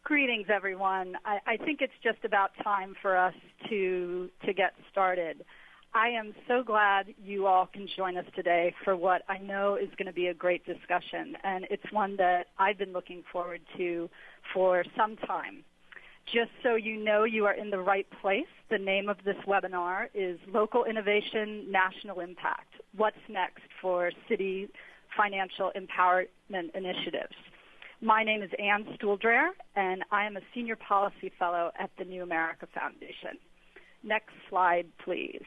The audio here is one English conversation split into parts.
Greetings, everyone. I think it's just about time for us to get started. I am so glad you all can join us today for what I know is going to be a great discussion, and it's one that I've been looking forward to for some time. Just so you know you are in the right place, the name of this webinar is Local Innovation, National Impact. What's next for city financial empowerment initiatives? My name is Ann Stuhldreher, and I am a Senior Policy Fellow at the New America Foundation. Next slide, please.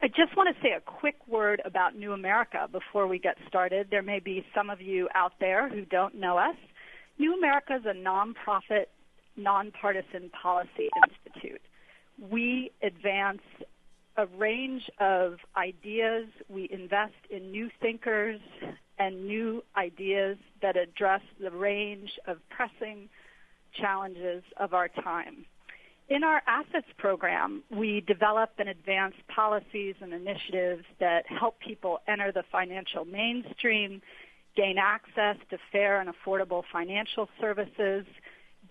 I just want to say a quick word about New America before we get started. There may be some of you out there who don't know us. New America is a nonprofit, nonpartisan policy institute. We advance a range of ideas. We invest in new thinkers and new ideas that address the range of pressing challenges of our time. In our Assets program, we develop and advance policies and initiatives that help people enter the financial mainstream, gain access to fair and affordable financial services,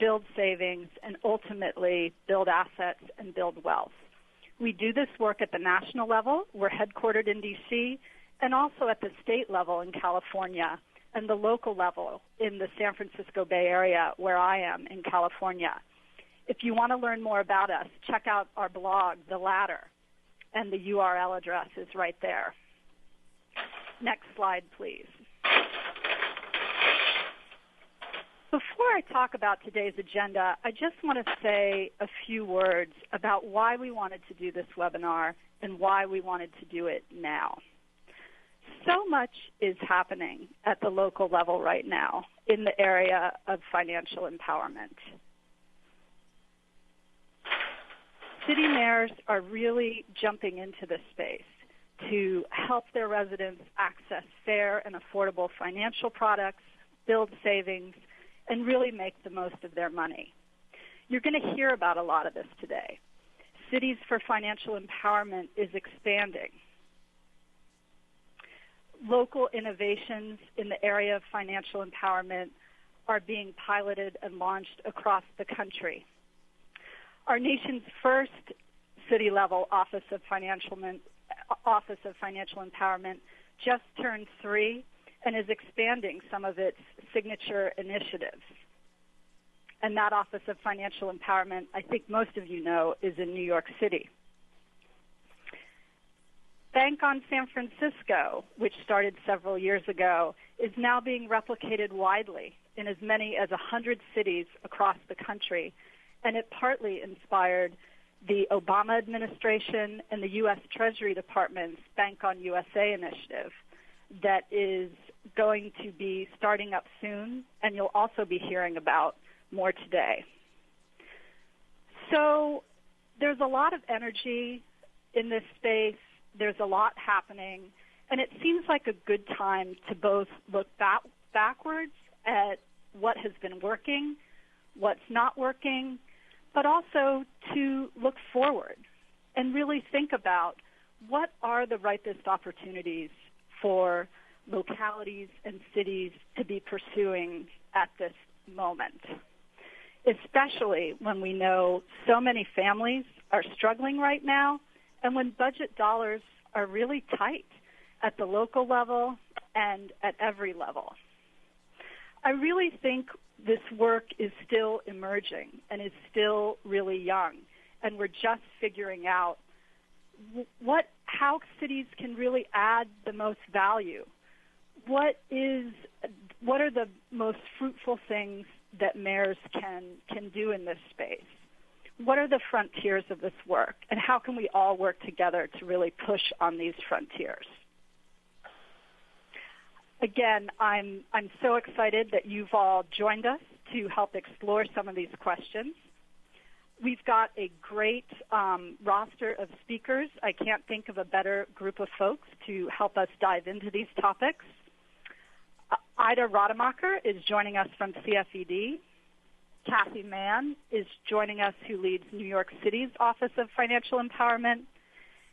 build savings, and ultimately build assets and build wealth. We do this work at the national level. We're headquartered in D.C., and also at the state level in California, and the local level in the San Francisco Bay Area, where I am in California. If you want to learn more about us, check out our blog, The Ladder, and the URL address is right there. Next slide, please. Before I talk about today's agenda, I just want to say a few words about why we wanted to do this webinar and why we wanted to do it now. So much is happening at the local level right now in the area of financial empowerment. City mayors are really jumping into this space to help their residents access fair and affordable financial products, build savings, and really make the most of their money. You're going to hear about a lot of this today. Cities for Financial Empowerment is expanding. Local innovations in the area of financial empowerment are being piloted and launched across the country. Our nation's first city-level Office of Financial Empowerment just turned 3 and is expanding some of its signature initiatives. And that Office of Financial Empowerment, I think most of you know, is in New York City. Bank Ons San Francisco, which started several years ago, is now being replicated widely in as many as 100 cities across the country, and it partly inspired the Obama administration and the U.S. Treasury Department's Bank On USA initiative that is going to be starting up soon, and you'll also be hearing about more today. So there's a lot of energy in this space. There's a lot happening, and it seems like a good time to both look backwards at what has been working, what's not working, but also to look forward and really think about what are the ripest opportunities for localities and cities to be pursuing at this moment, especially when we know so many families are struggling right now and when budget dollars are really tight at the local level and at every level. I really think this work is still emerging and is still really young, and we're just figuring out how cities can really add the most value. What are the most fruitful things that mayors can do in this space? What are the frontiers of this work, and how can we all work together to really push on these frontiers? Again, I'm so excited that you've all joined us to help explore some of these questions. We've got a great roster of speakers. I can't think of a better group of folks to help us dive into these topics. Ida Rademacher is joining us from CFED. Cathie Mahon is joining us, who leads New York City's Office of Financial Empowerment.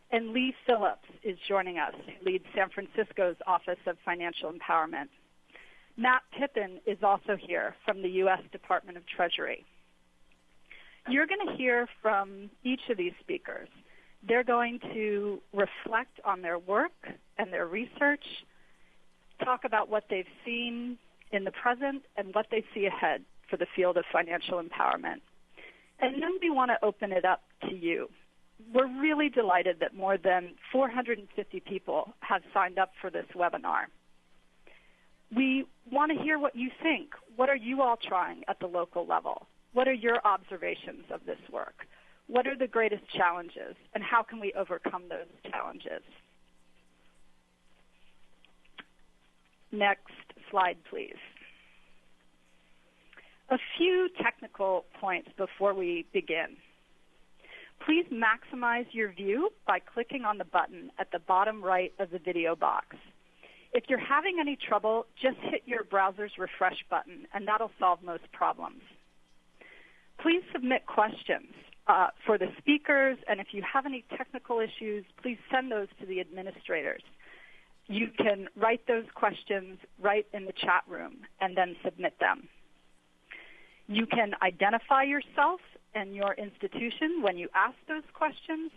And Leigh Phillips is joining us, who leads San Francisco's Office of Financial Empowerment. Matt Pippin is also here from the U.S. Department of Treasury. You're going to hear from each of these speakers. They're going to reflect on their work and their research, talk about what they've seen in the present and what they see ahead for the field of financial empowerment. And then we want to open it up to you. We're really delighted that more than 450 people have signed up for this webinar. We want to hear what you think. What are you all trying at the local level? What are your observations of this work? What are the greatest challenges, and how can we overcome those challenges? Next slide, please. A few technical points before we begin. Please maximize your view by clicking on the button at the bottom right of the video box. If you're having any trouble, just hit your browser's refresh button, and that'll solve most problems. Please submit questions for the speakers, and if you have any technical issues, please send those to the administrators. You can write those questions right in the chat room and then submit them. You can identify yourself and your institution when you ask those questions,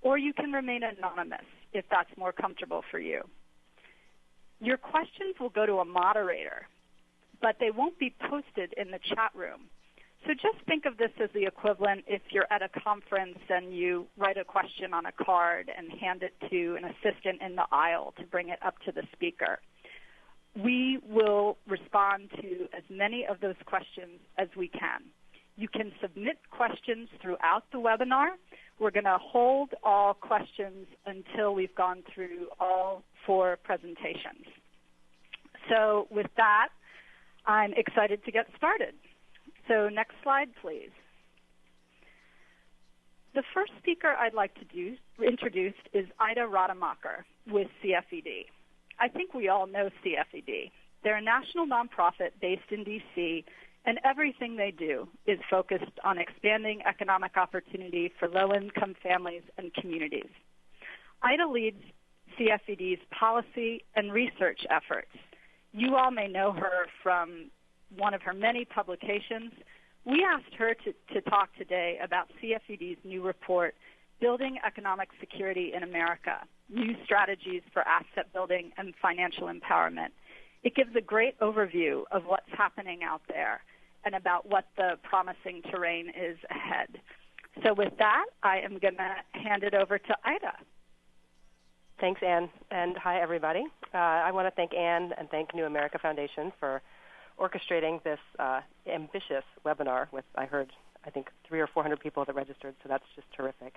or you can remain anonymous if that's more comfortable for you. Your questions will go to a moderator, but they won't be posted in the chat room. So just think of this as the equivalent if you're at a conference and you write a question on a card and hand it to an assistant in the aisle to bring it up to the speaker. We will respond to as many of those questions as we can. You can submit questions throughout the webinar. We're going to hold all questions until we've gone through all 4 presentations. So with that, I'm excited to get started. So next slide, please. The first speaker I'd like to introduce is Ida Rademacher with CFED. I think we all know CFED. They're a national nonprofit based in D.C., and everything they do is focused on expanding economic opportunity for low-income families and communities. Ida leads CFED's policy and research efforts. You all may know her from one of her many publications. We asked her to talk today about CFED's new report, Building Economic Security in America, New Strategies for Asset Building and Financial Empowerment. It gives a great overview of what's happening out there and about what the promising terrain is ahead. So with that, I am going to hand it over to Ida. Thanks, Anne, and hi, everybody. I want to thank Anne and thank New America Foundation for orchestrating this ambitious webinar with, I think 300 or 400 people that registered, so that's just terrific.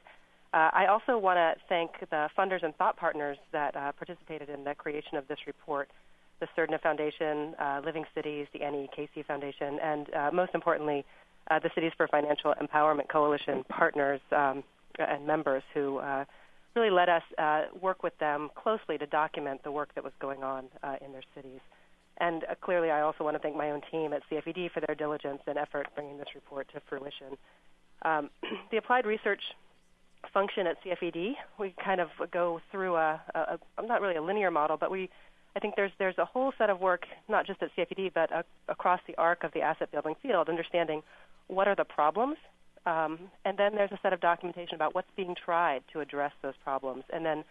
I also want to thank the funders and thought partners that participated in the creation of this report, the Surdna Foundation, Living Cities, the Annie Casey Foundation, and most importantly, the Cities for Financial Empowerment Coalition partners and members who really let us work with them closely to document the work that was going on in their cities. And clearly, I also want to thank my own team at CFED for their diligence and effort bringing this report to fruition. The applied research function at CFED, we kind of go through not really a linear model, but I think there's a whole set of work, not just at CFED, but across the arc of the asset building field, understanding what are the problems, and then there's a set of documentation about what's being tried to address those problems, and then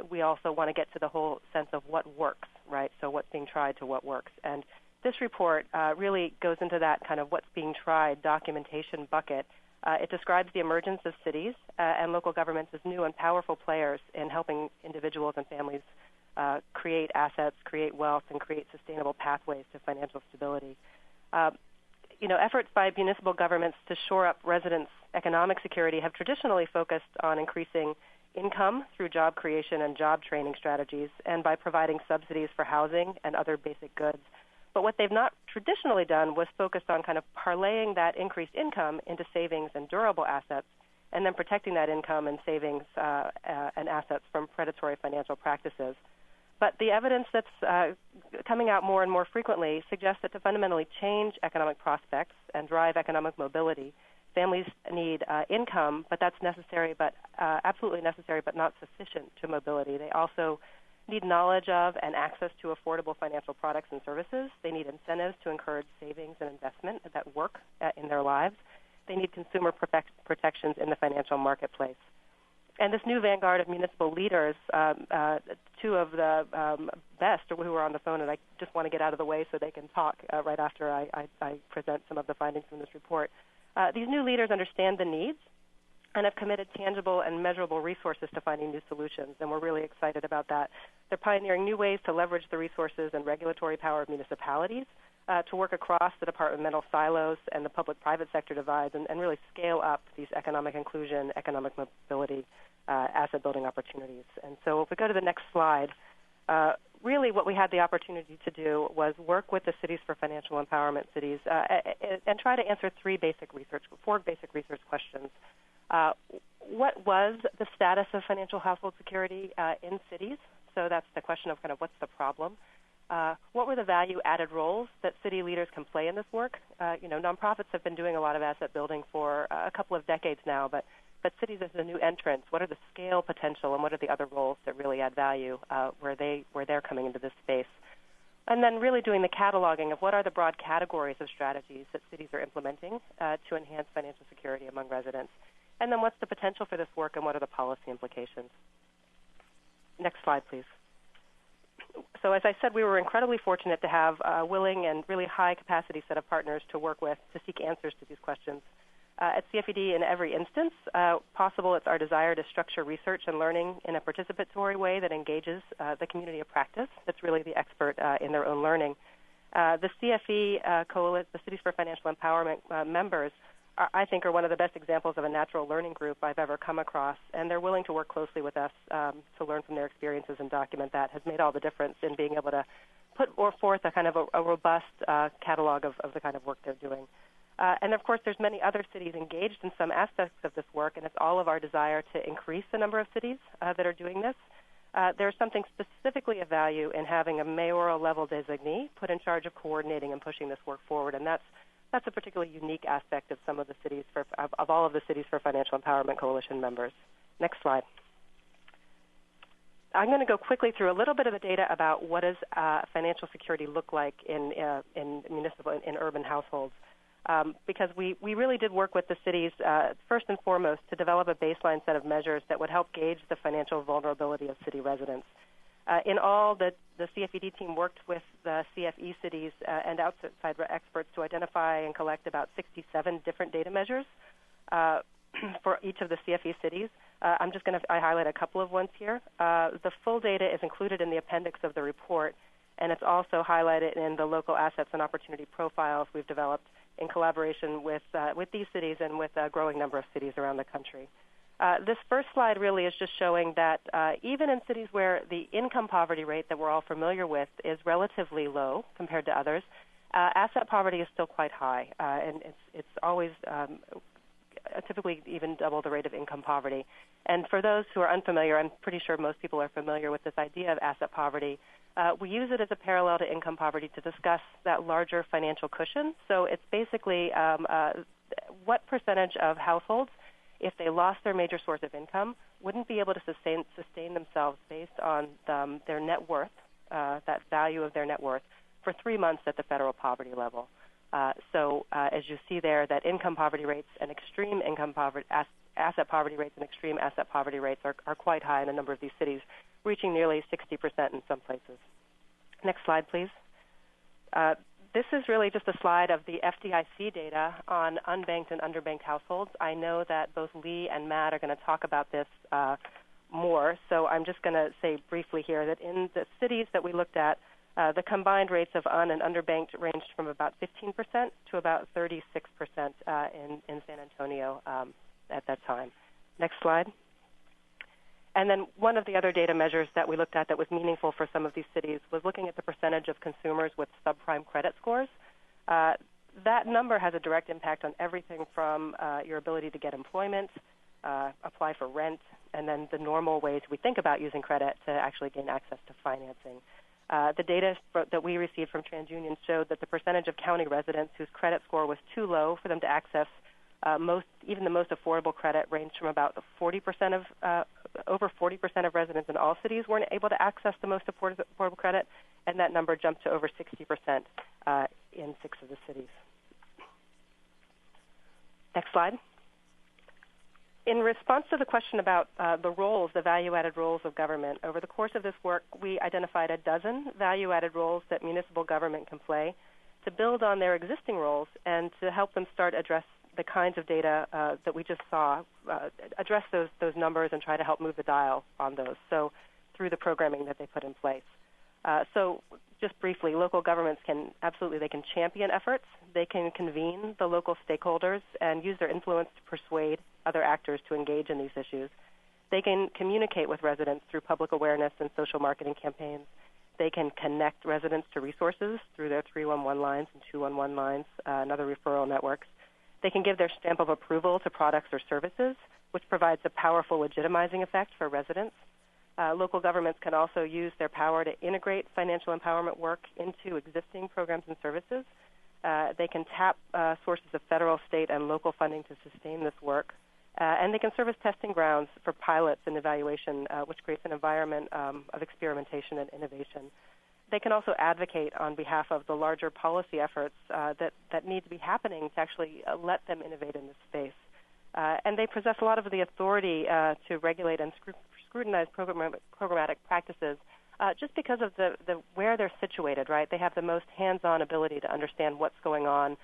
we also want to get to the whole sense of what works, right? So what's being tried to what works. And this report really goes into that kind of what's being tried documentation bucket. It describes the emergence of cities and local governments as new and powerful players in helping individuals and families create assets, create wealth, and create sustainable pathways to financial stability. Efforts by municipal governments to shore up residents' economic security have traditionally focused on increasing income through job creation and job training strategies and by providing subsidies for housing and other basic goods. But what they've not traditionally done was focused on kind of parlaying that increased income into savings and durable assets and then protecting that income and savings and assets from predatory financial practices. But the evidence that's coming out more and more frequently suggests that to fundamentally change economic prospects and drive economic mobility, families need income, but that's necessary, but absolutely necessary, but not sufficient to mobility. They also need knowledge of and access to affordable financial products and services. They need incentives to encourage savings and investment that work in their lives. They need consumer protections in the financial marketplace. And this new vanguard of municipal leaders, two of the best who are on the phone, and I just want to get out of the way so they can talk right after I present some of the findings from this report. These new leaders understand the needs and have committed tangible and measurable resources to finding new solutions, and we're really excited about that. They're pioneering new ways to leverage the resources and regulatory power of municipalities to work across the departmental silos and the public-private sector divides and really scale up these economic inclusion, economic mobility, asset-building opportunities. And so if we go to the next slide, really what we had the opportunity to do was work with the Cities for Financial Empowerment cities and try to answer four basic research questions. What was the status of financial household security in cities? So that's the question of kind of what's the problem. What were the value-added roles that city leaders can play in this work? Nonprofits have been doing a lot of asset building for a couple of decades now, but cities as a new entrant, what are the scale potential and what are the other roles that really add value where they're coming into this space? And then really doing the cataloging of what are the broad categories of strategies that cities are implementing to enhance financial security among residents. And then what's the potential for this work and what are the policy implications? Next slide, please. So as I said, we were incredibly fortunate to have a willing and really high-capacity set of partners to work with to seek answers to these questions. At CFED, in every instance possible, it's our desire to structure research and learning in a participatory way that engages the community of practice that's really the expert in their own learning. The CFE Coalition, the Cities for Financial Empowerment members, I think are one of the best examples of a natural learning group I've ever come across, and they're willing to work closely with us to learn from their experiences and document that. Has made all the difference in being able to put forth a kind of a robust catalog of the kind of work they're doing. And, of course, there's many other cities engaged in some aspects of this work, and it's all of our desire to increase the number of cities that are doing this. There's something specifically of value in having a mayoral-level designee put in charge of coordinating and pushing this work forward, and that's a particularly unique aspect of some of the cities of all of the Cities for Financial Empowerment Coalition members. Next slide. I'm going to go quickly through a little bit of the data about what does financial security look like in urban households. Because we really did work with the cities, first and foremost, to develop a baseline set of measures that would help gauge the financial vulnerability of city residents. In all, the CFED team worked with the CFE cities and outside experts to identify and collect about 67 different data measures for each of the CFE cities. I'm just going to highlight a couple of ones here. The full data is included in the appendix of the report, and it's also highlighted in the local assets and opportunity profiles we've developed in collaboration with these cities and with a growing number of cities around the country. This first slide really is just showing that even in cities where the income poverty rate that we're all familiar with is relatively low compared to others, asset poverty is still quite high, and it's always typically even double the rate of income poverty. And for those who are unfamiliar, I'm pretty sure most people are familiar with this idea of asset poverty. We use it as a parallel to income poverty to discuss that larger financial cushion. So it's basically what percentage of households, if they lost their major source of income, wouldn't be able to sustain themselves based on their net worth, that value of their net worth, for 3 months at the federal poverty level. So as you see there, that income poverty rates and extreme income poverty, asset poverty rates and extreme asset poverty rates are quite high in a number of these cities, reaching nearly 60% in some places. Next slide, please. This is really just a slide of the FDIC data on unbanked and underbanked households. I know that both Leigh and Matt are going to talk about this more, so I'm just going to say briefly here that in the cities that we looked at, the combined rates of and underbanked ranged from about 15% to about 36% in San Antonio at that time. Next slide. And then one of the other data measures that we looked at that was meaningful for some of these cities was looking at the percentage of consumers with subprime credit scores. That number has a direct impact on everything from your ability to get employment, apply for rent, and then the normal ways we think about using credit to actually gain access to financing. The data that we received from TransUnion showed that the percentage of county residents whose credit score was too low for them to access Even the most affordable credit ranged from about 40% of over 40% of residents in all cities weren't able to access the most affordable credit, and that number jumped to over 60% in 6 of the cities. Next slide. In response to the question about the value-added roles of government, over the course of this work, we identified a dozen value-added roles that municipal government can play to build on their existing roles and to help them start address the kinds of data that we just saw, address those numbers and try to help move the dial on those, so through the programming that they put in place. So just briefly, local governments can champion efforts. They can convene the local stakeholders and use their influence to persuade other actors to engage in these issues. They can communicate with residents through public awareness and social marketing campaigns. They can connect residents to resources through their 311 lines and 211 lines and other referral networks. They can give their stamp of approval to products or services, which provides a powerful legitimizing effect for residents. Local governments can also use their power to integrate financial empowerment work into existing programs and services. They can tap sources of federal, state, and local funding to sustain this work. And they can serve as testing grounds for pilots and evaluation, which creates an environment of experimentation and innovation. They can also advocate on behalf of the larger policy efforts that need to be happening to actually let them innovate in this space. And they possess a lot of the authority to regulate and scrutinize programmatic practices just because of the where they're situated, right? They have the most hands-on ability to understand what's going on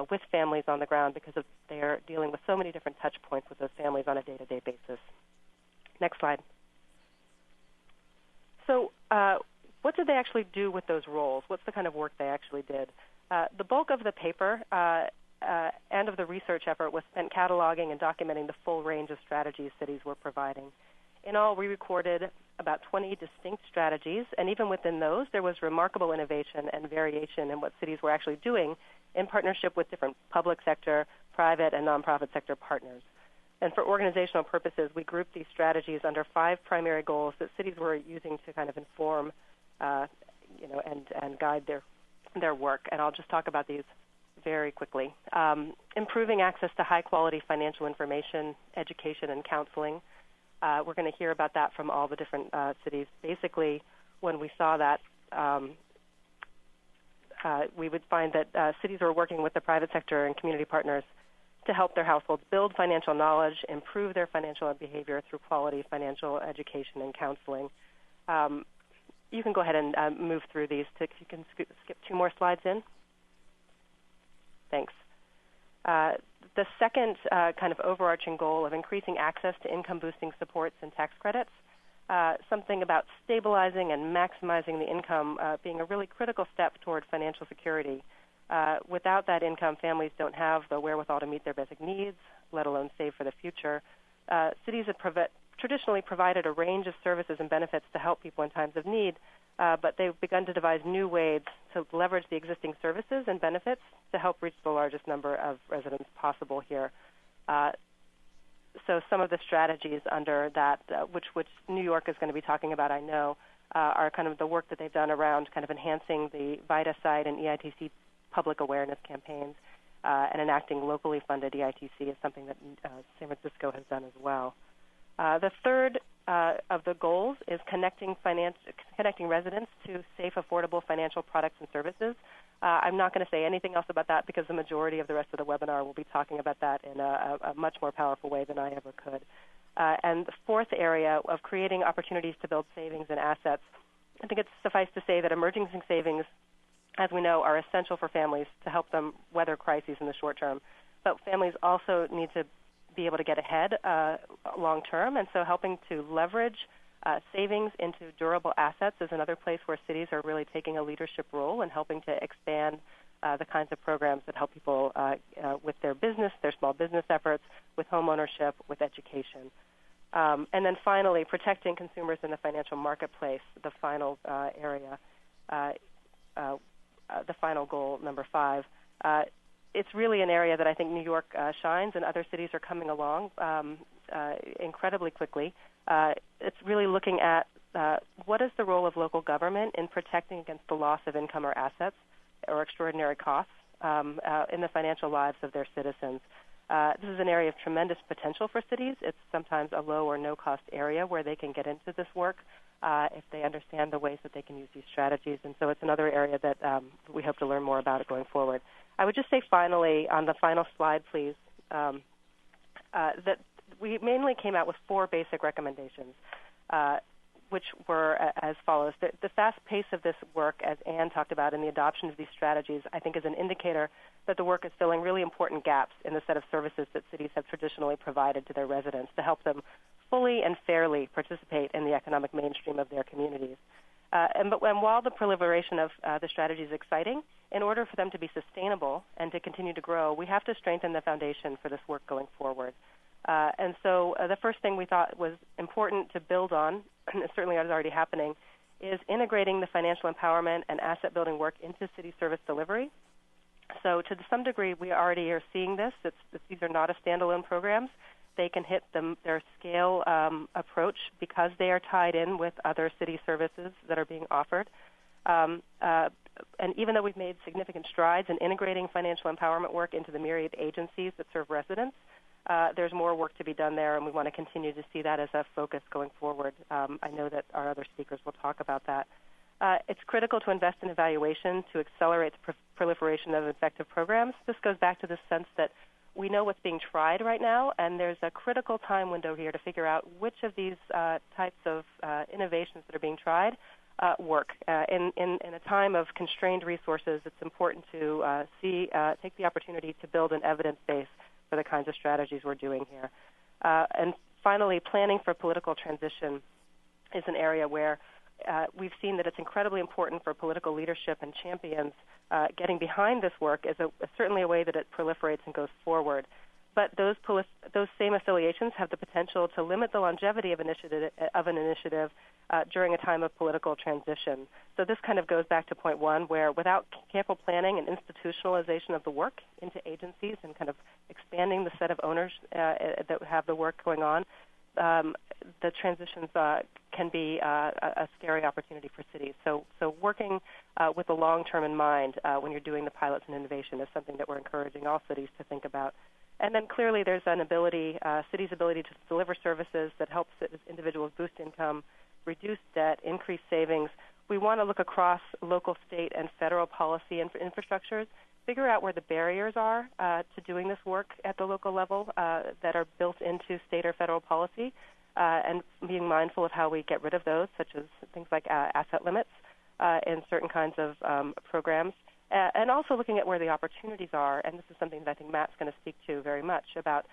with families on the ground because they're dealing with so many different touch points with those families on a day-to-day basis. Next slide. So what did they actually do with those roles? What's the kind of work they actually did? The bulk of the paper and of the research effort was spent cataloging and documenting the full range of strategies cities were providing. In all, we recorded about 20 distinct strategies, and even within those, there was remarkable innovation and variation in what cities were actually doing in partnership with different public sector, private, and nonprofit sector partners. And for organizational purposes, we grouped these strategies under 5 primary goals that cities were using to kind of inform, and guide their work. And I'll just talk about these very quickly. Improving access to high-quality financial information, education, and counseling. We're going to hear about that from all the different cities. Basically, when we saw that, we would find that cities were working with the private sector and community partners to help their households build financial knowledge, improve their financial behavior through quality financial education and counseling. You can go ahead and move through these. If you can skip 2 more slides in. Thanks. The second kind of overarching goal of increasing access to income-boosting supports and tax credits, something about stabilizing and maximizing the income being a really critical step toward financial security. Without that income, families don't have the wherewithal to meet their basic needs, let alone save for the future. Cities have traditionally provided a range of services and benefits to help people in times of need, but they've begun to devise new ways to leverage the existing services and benefits to help reach the largest number of residents possible here. So some of the strategies under that, which New York is going to be talking about, I know, are kind of the work that they've done around kind of enhancing the VITA site and EITC public awareness campaigns, and enacting locally funded EITC is something that San Francisco has done as well. The third of the goals is connecting residents to safe, affordable financial products and services. I'm not going to say anything else about that because the majority of the rest of the webinar will be talking about that in a much more powerful way than I ever could. And the fourth area of creating opportunities to build savings and assets, I think it's suffice to say that emergency savings, as we know, are essential for families to help them weather crises in the short term. But families also need to be able to get ahead long term, and so helping to leverage savings into durable assets is another place where cities are really taking a leadership role and helping to expand the kinds of programs that help people with their business, their small business efforts, with home ownership, with education. And then finally, protecting consumers in the financial marketplace, the final area, the final goal, number 5. It's really an area that I think New York shines, and other cities are coming along incredibly quickly. It's really looking at what is the role of local government in protecting against the loss of income or assets or extraordinary costs in the financial lives of their citizens. This is an area of tremendous potential for cities. It's sometimes a low or no-cost area where they can get into this work if they understand the ways that they can use these strategies. And so it's another area that we hope to learn more about it going forward. I would just say finally, on the final slide, please, that we mainly came out with 4 basic recommendations, which were as follows. The fast pace of this work, as Anne talked about, in the adoption of these strategies, I think is an indicator that the work is filling really important gaps in the set of services that cities have traditionally provided to their residents to help them fully and fairly participate in the economic mainstream of their communities. And while the proliferation of the strategy is exciting, in order for them to be sustainable and to continue to grow, we have to strengthen the foundation for this work going forward. And so the first thing we thought was important to build on, and it certainly is already happening, is integrating the financial empowerment and asset building work into city service delivery. So to some degree, we already are seeing this. These are not a standalone programs. They can hit their scale approach because they are tied in with other city services that are being offered. And even though we've made significant strides in integrating financial empowerment work into the myriad agencies that serve residents, there's more work to be done there, and we want to continue to see that as a focus going forward. I know that our other speakers will talk about that. It's critical to invest in evaluation to accelerate the proliferation of effective programs. This goes back to the sense that we know what's being tried right now, and there's a critical time window here to figure out which of these types of innovations that are being tried work. In a time of constrained resources, it's important to take the opportunity to build an evidence base for the kinds of strategies we're doing here. And finally, planning for political transition is an area where we've seen that it's incredibly important for political leadership and champions getting behind this work is certainly a way that it proliferates and goes forward. But those same affiliations have the potential to limit the longevity of an initiative during a time of political transition. So this kind of goes back to point 1, where without careful planning and institutionalization of the work into agencies and kind of expanding the set of owners that have the work going on, the transitions can be a scary opportunity for cities. So working with the long term in mind when you're doing the pilots and innovation is something that we're encouraging all cities to think about. And then clearly there's an ability, cities' ability to deliver services that help individuals boost income, reduce debt, increase savings. We want to look across local, state, and federal policy infrastructures, figure out where the barriers are to doing this work at the local level that are built into state or federal policy, and being mindful of how we get rid of those, such as things like asset limits in certain kinds of programs. And also looking at where the opportunities are, and this is something that I think Matt's going to speak to very much about.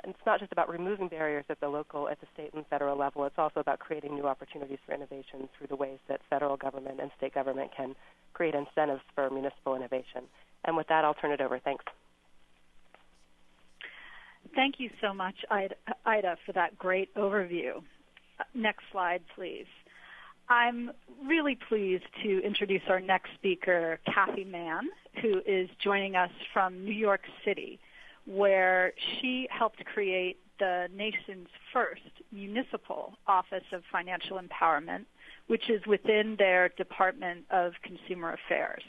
It's not just about removing barriers at the local, at the state and federal level. It's also about creating new opportunities for innovation through the ways that federal government and state government can create incentives for municipal innovation. And with that, I'll turn it over. Thanks. Thank you so much, Ida, for that great overview. Next slide, please. I'm really pleased to introduce our next speaker, Cathie Mahon, who is joining us from New York City, where she helped create the nation's first municipal Office of Financial Empowerment, which is within their Department of Consumer Affairs.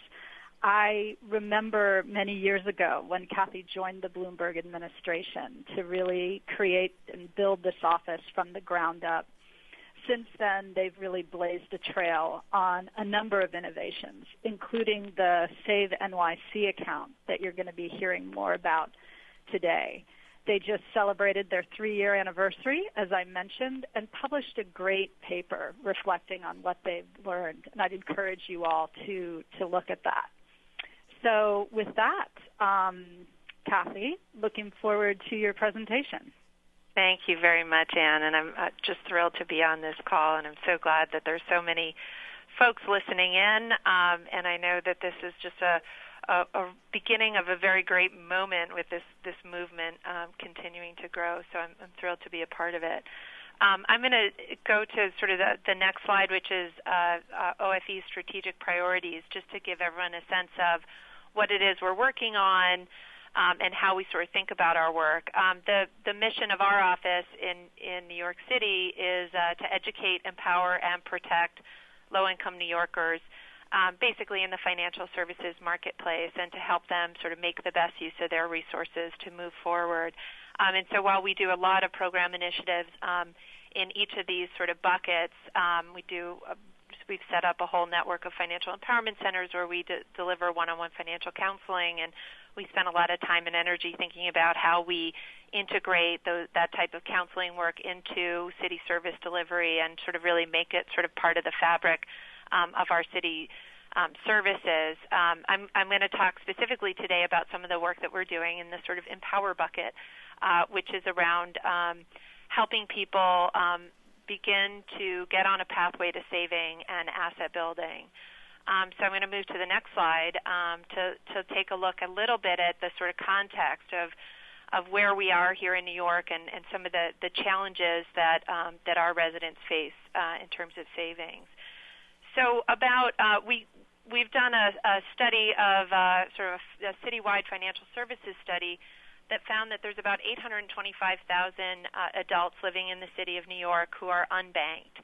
I remember many years ago when Cathie joined the Bloomberg administration to really create and build this office from the ground up. Since then, they've really blazed a trail on a number of innovations, including the SaveNYC account that you're going to be hearing more about today. They just celebrated their 3-year anniversary, as I mentioned, and published a great paper reflecting on what they've learned, and I'd encourage you all to look at that. So with that, Cathie, looking forward to your presentation. Thank you very much, Anne, and I'm just thrilled to be on this call, and I'm so glad that there's so many folks listening in, and I know that this is just a beginning of a very great moment with this movement continuing to grow, so I'm thrilled to be a part of it. I'm going to go to sort of the next slide, which is OFE's strategic priorities, just to give everyone a sense of what it is we're working on and how we sort of think about our work. The mission of our office in New York City is to educate, empower, and protect low-income New Yorkers basically in the financial services marketplace, and to help them sort of make the best use of their resources to move forward. And so while we do a lot of program initiatives in each of these sort of buckets, we've set up a whole network of financial empowerment centers where we deliver one-on-one financial counseling, and we spend a lot of time and energy thinking about how we integrate that type of counseling work into city service delivery and sort of really make it sort of part of the fabric of our city services. I'm going to talk specifically today about some of the work that we're doing in the sort of empower bucket, which is around helping people begin to get on a pathway to saving and asset building. So I'm going to move to the next slide to take a look a little bit at the sort of context of where we are here in New York and some of the challenges that our residents face in terms of savings. So we've done a study of sort of a citywide financial services study that found that there's about 825,000 adults living in the city of New York who are unbanked.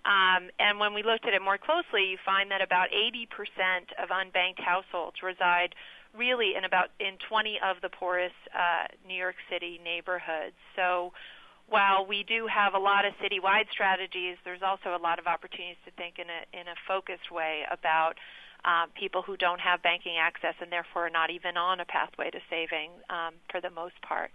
And when we looked at it more closely, you find that about 80% of unbanked households reside really in 20 of the poorest New York City neighborhoods. So while we do have a lot of citywide strategies, there's also a lot of opportunities to think in a focused way about people who don't have banking access and therefore are not even on a pathway to saving for the most part.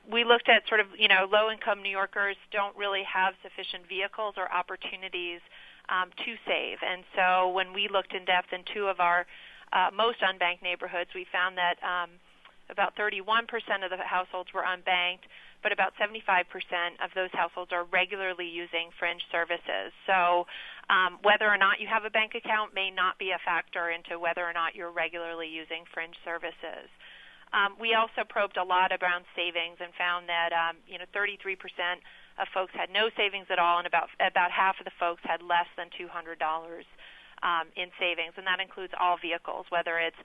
We looked at sort of, low-income New Yorkers don't really have sufficient vehicles or opportunities to save. And so when we looked in depth in two of our most unbanked neighborhoods, we found that about 31% of the households were unbanked, but about 75% of those households are regularly using fringe services. So whether or not you have a bank account may not be a factor into whether or not you're regularly using fringe services. We also probed a lot around savings and found that 33% of folks had no savings at all, and about half of the folks had less than $200 in savings, and that includes all vehicles, whether it's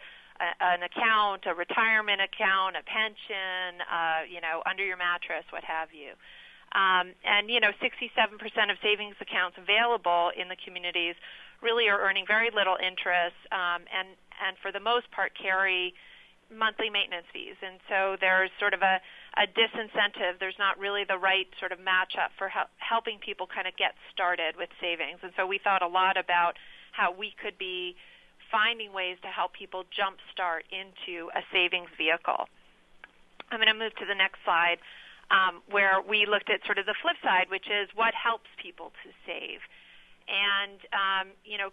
an account, a retirement account, a pension, under your mattress, what have you. And 67% of savings accounts available in the communities really are earning very little interest, and for the most part carry monthly maintenance fees. And so there's sort of a disincentive. There's not really the right sort of match up for helping people kind of get started with savings. And so we thought a lot about how we could be finding ways to help people jumpstart into a savings vehicle. I'm going to move to the next slide, where we looked at sort of the flip side, which is what helps people to save. And,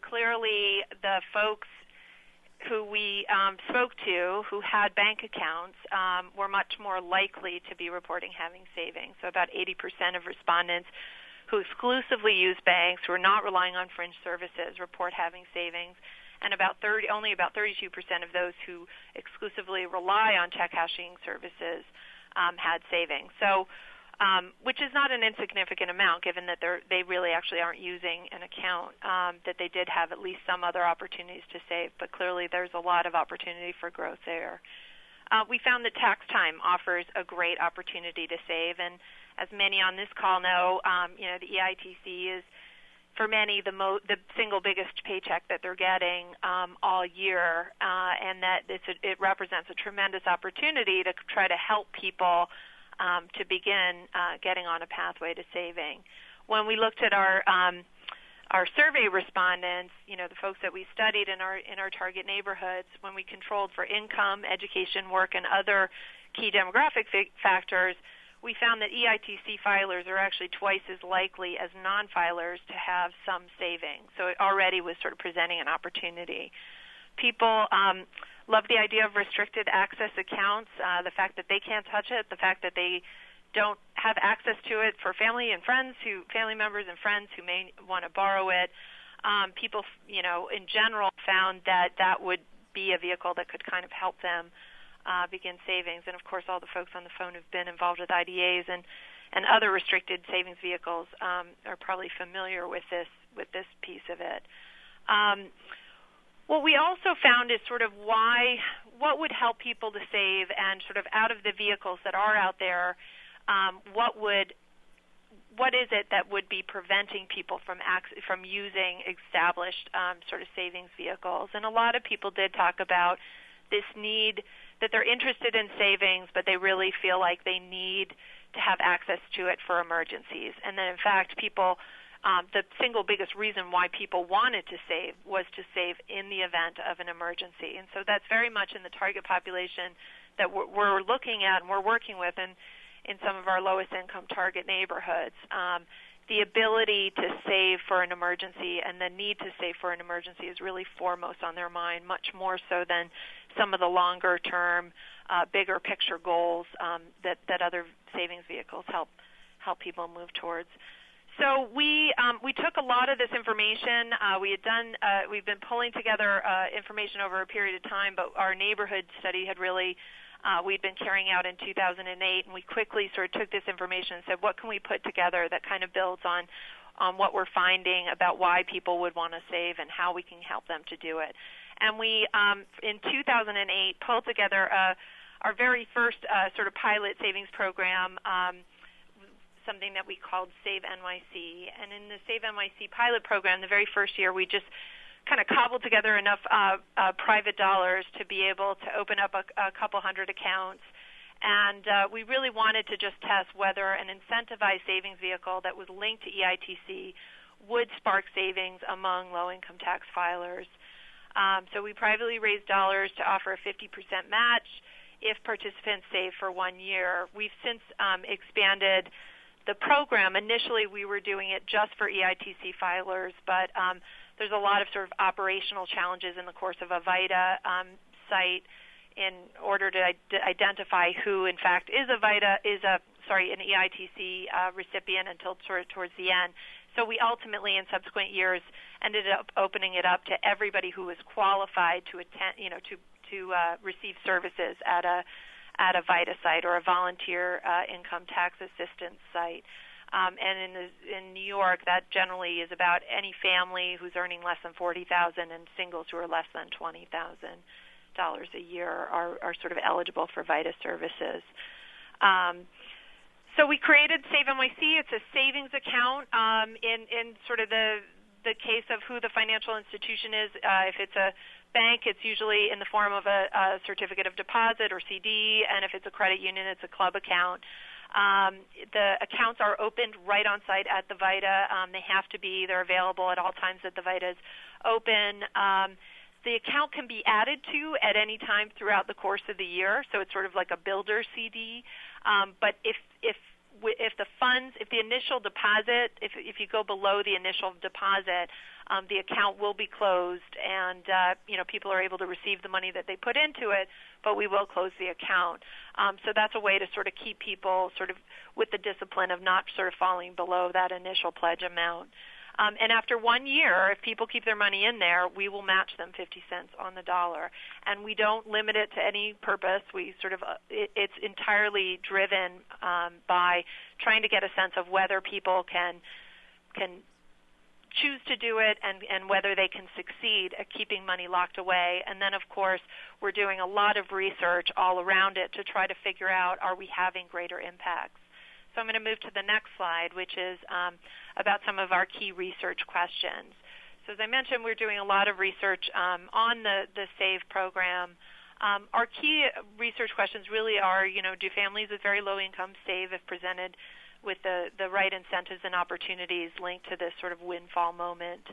clearly the folks who we spoke to who had bank accounts were much more likely to be reporting having savings. So about 80% of respondents who exclusively use banks, who are not relying on fringe services, report having savings, and only about 32% of those who exclusively rely on check cashing services had savings. So, which is not an insignificant amount, given that they really actually aren't using an account, that they did have at least some other opportunities to save, but clearly there's a lot of opportunity for growth there. We found that tax time offers a great opportunity to save, and as many on this call know, the EITC is, for many, the single biggest paycheck that they're getting all year, and that it represents a tremendous opportunity to try to help people to begin getting on a pathway to saving. When we looked at our survey respondents, the folks that we studied in our target neighborhoods, when we controlled for income, education, work, and other key demographic factors, we found that EITC filers are actually twice as likely as non-filers to have some savings. So it already was sort of presenting an opportunity. People love the idea of restricted access accounts, the fact that they can't touch it, the fact that they don't have access to it for family members and friends who may want to borrow it. People, in general found that would be a vehicle that could kind of help them begin savings. And of course, all the folks on the phone who've been involved with IDAs and other restricted savings vehicles are probably familiar with this piece of it. What we also found is sort of what would help people to save, and sort of out of the vehicles that are out there, what would what is it that would be preventing people from using established sort of savings vehicles? And a lot of people did talk about this need that they're interested in savings, but they really feel like they need to have access to it for emergencies. And then, in fact, people, the single biggest reason why people wanted to save was to save in the event of an emergency. And so that's very much in the target population that we're looking at and we're working with in some of our lowest income target neighborhoods. The ability to save for an emergency and the need to save for an emergency is really foremost on their mind, much more so than some of the longer-term, bigger picture goals that other savings vehicles help people move towards. So we took a lot of this information. We've been pulling together information over a period of time, but our neighborhood study had really we'd been carrying out in 2008, and we quickly sort of took this information and said, what can we put together that kind of builds on what we're finding about why people would want to save and how we can help them to do it. And we, in 2008, pulled together our very first sort of pilot savings program, something that we called SaveNYC. And in the SaveNYC pilot program, the very first year, we just kind of cobbled together enough private dollars to be able to open up a couple hundred accounts. And we really wanted to just test whether an incentivized savings vehicle that was linked to EITC would spark savings among low-income tax filers. So we privately raised dollars to offer a 50% match if participants save for 1 year. We've since expanded the program. Initially, we were doing it just for EITC filers, but there's a lot of sort of operational challenges in the course of a VITA site in order to identify who, in fact, is an EITC recipient until towards the end. So we ultimately, in subsequent years, ended up opening it up to everybody who was qualified to attend, to receive services at a VITA site or a volunteer income tax assistance site. And in New York, that generally is about any family who's earning less than $40,000 and singles who are less than $20,000 a year are sort of eligible for VITA services. So we created SaveNYC. It's a savings account in sort of the case of who the financial institution is. If it's a bank, it's usually in the form of a certificate of deposit or CD, and if it's a credit union, it's a club account. The accounts are opened right on site at the VITA. They're available at all times that the VITA is open. The account can be added to at any time throughout the course of the year, so it's sort of like a builder CD. But if the initial deposit, if you go below the initial deposit, the account will be closed, and people are able to receive the money that they put into it, but we will close the account. So that's a way to sort of keep people sort of with the discipline of not sort of falling below that initial pledge amount. And after 1 year, if people keep their money in there, we will match them 50 cents on the dollar. And we don't limit it to any purpose. We sort of it's entirely driven by trying to get a sense of whether people can choose to do it and whether they can succeed at keeping money locked away. And then, of course, we're doing a lot of research all around it to try to figure out, are we having greater impacts? So I'm going to move to the next slide, which is about some of our key research questions. So as I mentioned, we're doing a lot of research on the SAVE program. Our key research questions really are, do families with very low income save if presented with the right incentives and opportunities linked to this sort of windfall moment?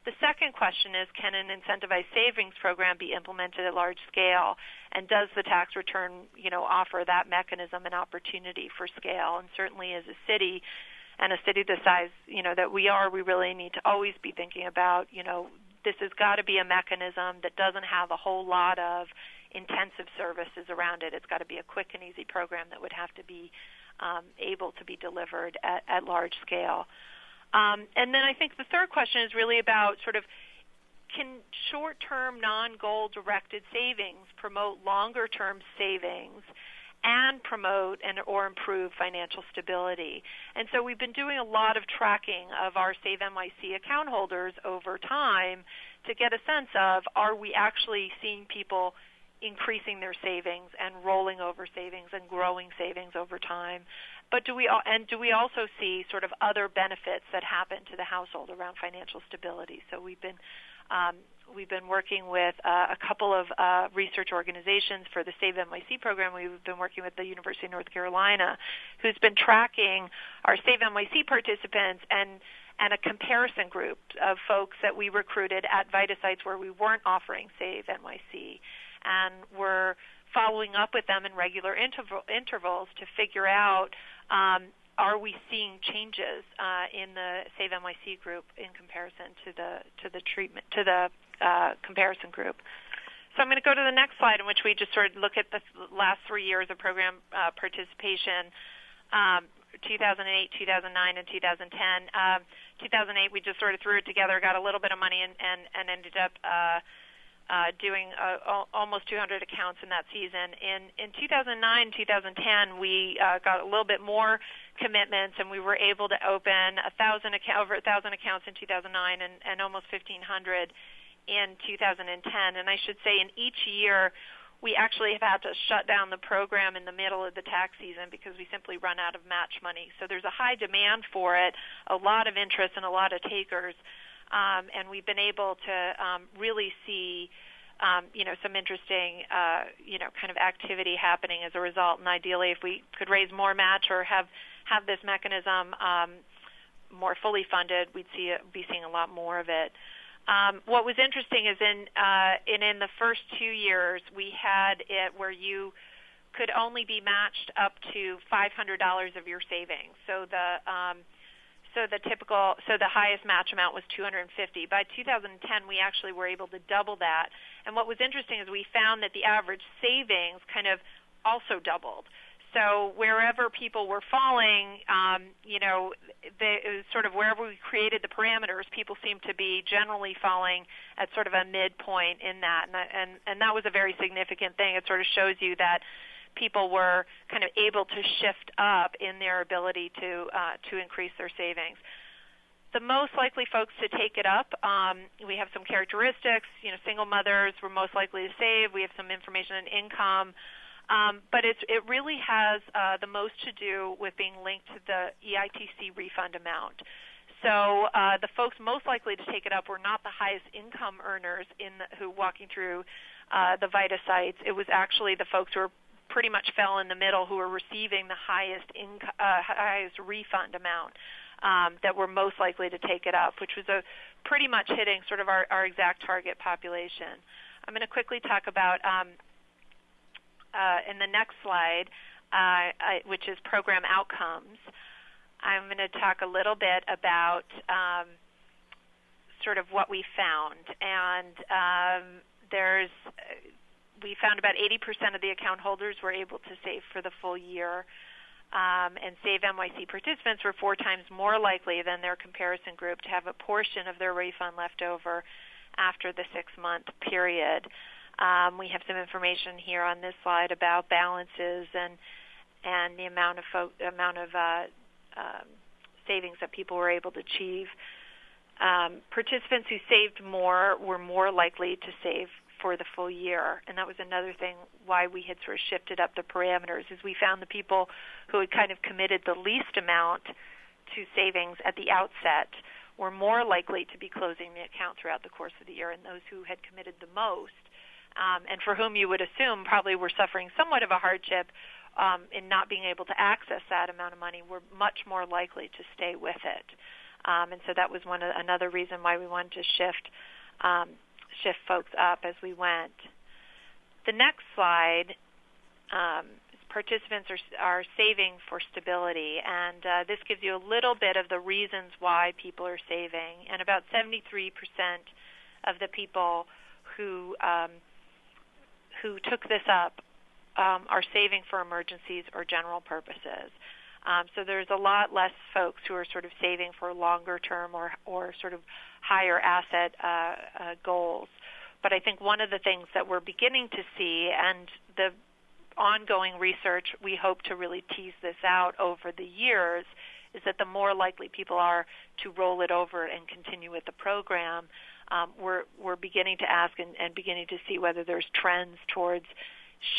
The second question is, can an incentivized savings program be implemented at large scale? And does the tax return, offer that mechanism and opportunity for scale? And certainly as a city, and a city the size, that we are, we really need to always be thinking about, this has got to be a mechanism that doesn't have a whole lot of intensive services around it. It's got to be a quick and easy program that would have to be able to be delivered at large scale. And then I think the third question is really about sort of, can short-term non-goal directed savings promote longer-term savings and promote or improve financial stability? And so we've been doing a lot of tracking of our SaveNYC account holders over time to get a sense of, are we actually seeing people increasing their savings and rolling over savings and growing savings over time. But do we also see sort of other benefits that happen to the household around financial stability? So we've been working with a couple of research organizations for the SaveNYC program. We've been working with the University of North Carolina, who's been tracking our SaveNYC participants and a comparison group of folks that we recruited at Vita sites where we weren't offering SaveNYC. And we're following up with them in regular intervals to figure out, are we seeing changes in the SaveNYC group in comparison to the comparison group? So I'm going to go to the next slide, in which we just sort of look at the last 3 years of program participation, 2008, 2009, and 2010. 2008, we just sort of threw it together, got a little bit of money, and ended up doing almost 200 accounts in that season. In 2009, 2010, we got a little bit more commitments, and we were able to open over 1,000 accounts in 2009 and almost 1,500 in 2010. And I should say, in each year, we actually have had to shut down the program in the middle of the tax season because we simply run out of match money. So there's a high demand for it, a lot of interest, and a lot of takers. And we've been able to really see, some interesting, kind of activity happening as a result. And ideally, if we could raise more match or have this mechanism more fully funded, we'd be seeing a lot more of it. What was interesting is in the first 2 years, we had it where you could only be matched up to $500 of your savings. So the highest match amount was $250. By 2010, we actually were able to double that. And what was interesting is we found that the average savings kind of also doubled. So wherever people were falling, sort of wherever we created the parameters, people seemed to be generally falling at sort of a midpoint in that. And that was a very significant thing. It sort of shows you that people were kind of able to shift up in their ability to increase their savings. The most likely folks to take it up, we have some characteristics. Single mothers were most likely to save. We have some information on income. But it really has the most to do with being linked to the EITC refund amount. So the folks most likely to take it up were not the highest income earners who walking through the Vita sites. It was actually the folks who were pretty much fell in the middle, who were receiving the highest refund amount that were most likely to take it up, which was pretty much hitting sort of our exact target population. I'm going to quickly talk about in the next slide, which is program outcomes. I'm going to talk a little bit about sort of what we found. And we found about 80% of the account holders were able to save for the full year. And SaveNYC participants were 4 times more likely than their comparison group to have a portion of their refund left over after the 6-month period. We have some information here on this slide about balances and the amount of savings that people were able to achieve. Participants who saved more were more likely to save for the full year, and that was another thing why we had sort of shifted up the parameters, is we found the people who had kind of committed the least amount to savings at the outset were more likely to be closing the account throughout the course of the year, and those who had committed the most and for whom you would assume probably were suffering somewhat of a hardship in not being able to access that amount of money were much more likely to stay with it. And so that was another reason why we wanted to shift folks up as we went. The next slide, participants are saving for stability, and this gives you a little bit of the reasons why people are saving. And about 73% of the people who took this up are saving for emergencies or general purposes. So there's a lot less folks who are sort of saving for longer term or sort of higher asset goals. But I think one of the things that we're beginning to see, and the ongoing research, we hope to really tease this out over the years, is that the more likely people are to roll it over and continue with the program, we're beginning to ask and beginning to see whether there's trends towards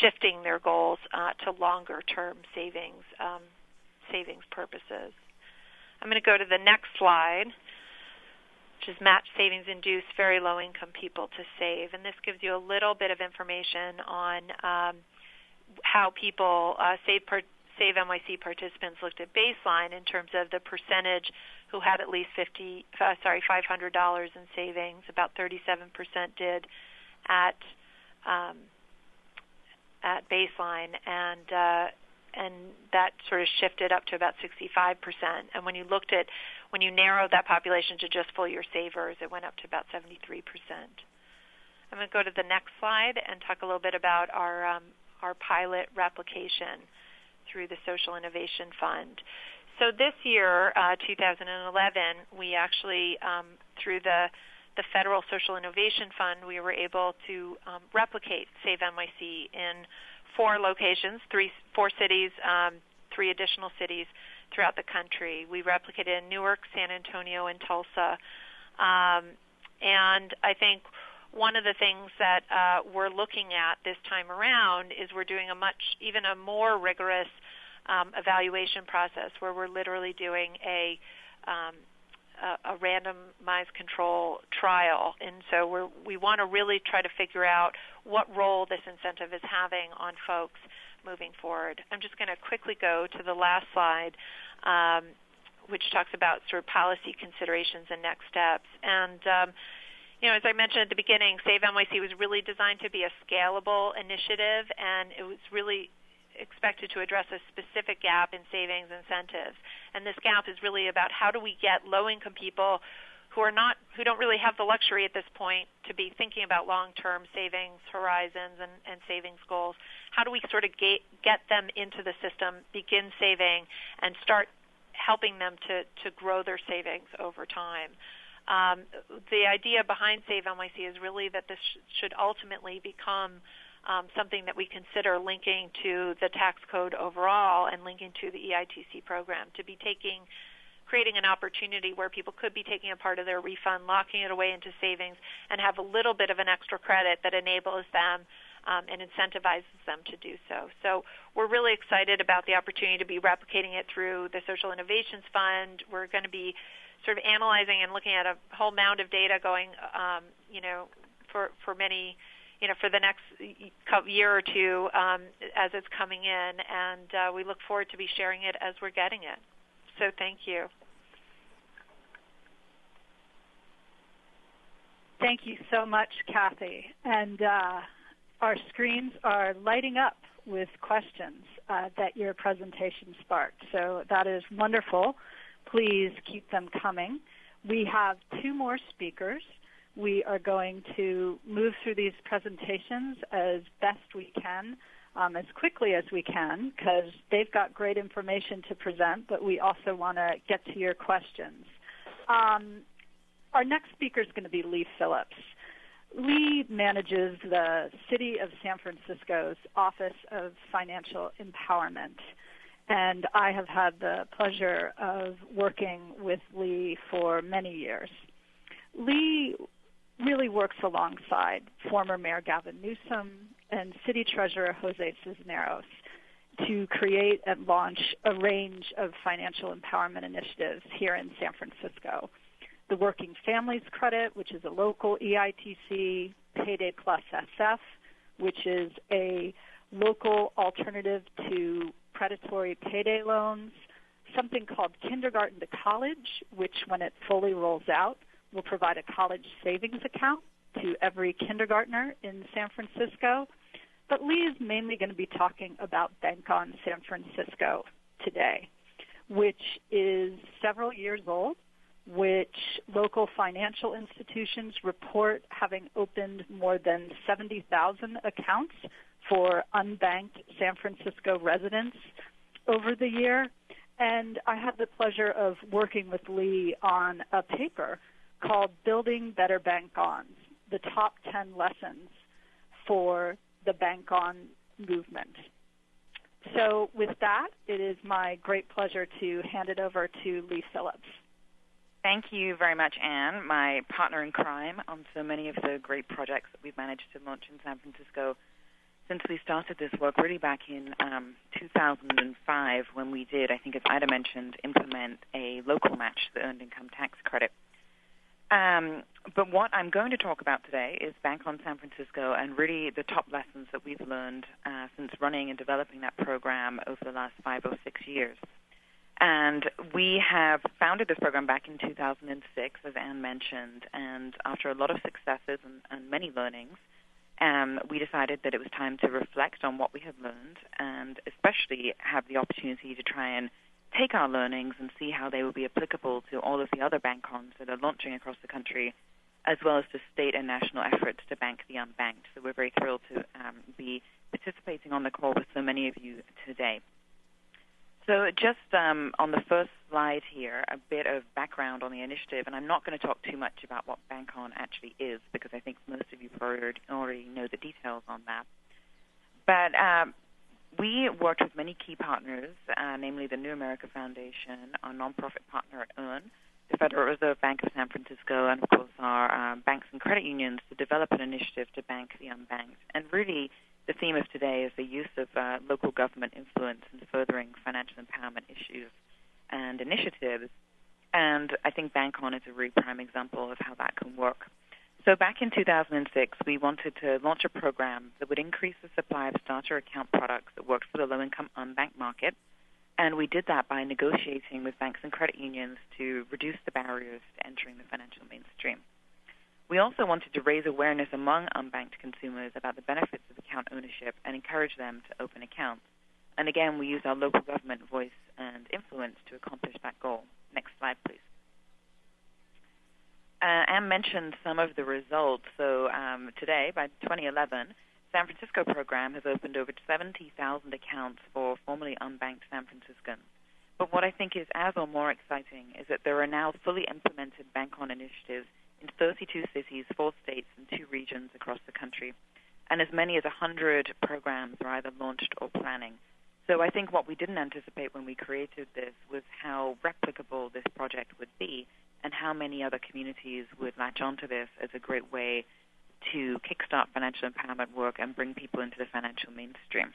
shifting their goals to longer-term savings purposes. I'm going to go to the next slide, which is match savings induce very low-income people to save. And this gives you a little bit of information on how people, SaveNYC participants looked at baseline in terms of the percentage who had at least $500 in savings. About 37% did at baseline, and that sort of shifted up to about 65%. And when you narrowed that population to just full-year savers, it went up to about 73%. I'm going to go to the next slide and talk a little bit about our pilot replication through the Social Innovation Fund. So this year, 2011, we actually, through the Federal Social Innovation Fund, we were able to replicate SaveNYC in 4 locations, 4 cities, 3 additional cities throughout the country. We replicated in Newark, San Antonio, and Tulsa. And I think one of the things that we're looking at this time around is we're doing even a more rigorous evaluation process where we're literally doing a randomized control trial. And so we want to really try to figure out what role this incentive is having on folks moving forward. I'm just going to quickly go to the last slide, which talks about sort of policy considerations and next steps. And as I mentioned at the beginning, SaveNYC was really designed to be a scalable initiative, and it was really expected to address a specific gap in savings incentives. And this gap is really about how do we get low-income people who don't really have the luxury at this point to be thinking about long-term savings horizons and savings goals. How do we sort of get them into the system, begin saving, and start helping them to grow their savings over time? The idea behind SaveNYC is really that this should ultimately become something that we consider linking to the tax code overall and linking to the EITC program, to be creating an opportunity where people could be taking a part of their refund, locking it away into savings, and have a little bit of an extra credit that enables them and incentivizes them to do so. So we're really excited about the opportunity to be replicating it through the Social Innovations Fund. We're going to be sort of analyzing and looking at a whole mound of data going, for many, for the next year or two as it's coming in, and we look forward to be sharing it as we're getting it. So thank you. Thank you so much, Cathie. And our screens are lighting up with questions that your presentation sparked. So that is wonderful. Please keep them coming. We have 2 more speakers. We are going to move through these presentations as best we can, as quickly as we can, because they've got great information to present, but we also want to get to your questions. Our next speaker is going to be Leigh Phillips. Leigh manages the City of San Francisco's Office of Financial Empowerment, and I have had the pleasure of working with Leigh for many years. Leigh really works alongside former Mayor Gavin Newsom and City Treasurer Jose Cisneros to create and launch a range of financial empowerment initiatives here in San Francisco. The Working Families Credit, which is a local EITC, Payday Plus SF, which is a local alternative to predatory payday loans, something called Kindergarten to College, which when it fully rolls out will provide a college savings account to every kindergartner in San Francisco. But Leigh is mainly going to be talking about Bank Ons San Francisco today, which is several years old, which local financial institutions report having opened more than 70,000 accounts for unbanked San Francisco residents over the year. And I had the pleasure of working with Leigh on a paper called Building Better Bank Ons, the top 10 lessons for the Bank On movement. So with that, it is my great pleasure to hand it over to Leigh Phillips. Thank you very much, Anne, my partner in crime on so many of the great projects that we've managed to launch in San Francisco since we started this work really back in 2005 when we did, I think as Ida mentioned, implement a local match to the earned income tax credit. But what I'm going to talk about today is Bank On San Francisco and really the top lessons that we've learned since running and developing that program over the last 5 or 6 years. And we have founded this program back in 2006, as Anne mentioned, and after a lot of successes and many learnings, we decided that it was time to reflect on what we had learned and especially have the opportunity to try and take our learnings and see how they will be applicable to all of the other bank-ons that are launching across the country, as well as to state and national efforts to bank the unbanked. So we're very thrilled to be participating on the call with so many of you today. So just on the first slide here, a bit of background on the initiative, and I'm not going to talk too much about what Bank On actually is because I think most of you already know the details on that. But we worked with many key partners, namely the New America Foundation, our nonprofit partner at EARN, the Federal Reserve Bank of San Francisco, and of course our banks and credit unions to develop an initiative to bank the unbanked. And really, the theme of today is the use of local government influence in furthering financial empowerment issues and initiatives. And I think Bank On is a really prime example of how that can work. So back in 2006, we wanted to launch a program that would increase the supply of starter account products that worked for the low-income unbanked market. And we did that by negotiating with banks and credit unions to reduce the barriers to entering the financial mainstream. We also wanted to raise awareness among unbanked consumers about the benefits of account ownership and encourage them to open accounts. And again, we used our local government voice and influence to accomplish that goal. Next slide, please. Anne mentioned some of the results. So today, by 2011, San Francisco program has opened over 70,000 accounts for formerly unbanked San Franciscans. But what I think is as or more exciting is that there are now fully implemented Bank On initiatives in 32 cities, 4 states, and 2 regions across the country. And as many as 100 programs are either launched or planning. So I think what we didn't anticipate when we created this was how replicable this project would be and how many other communities would latch onto this as a great way to kickstart financial empowerment work and bring people into the financial mainstream.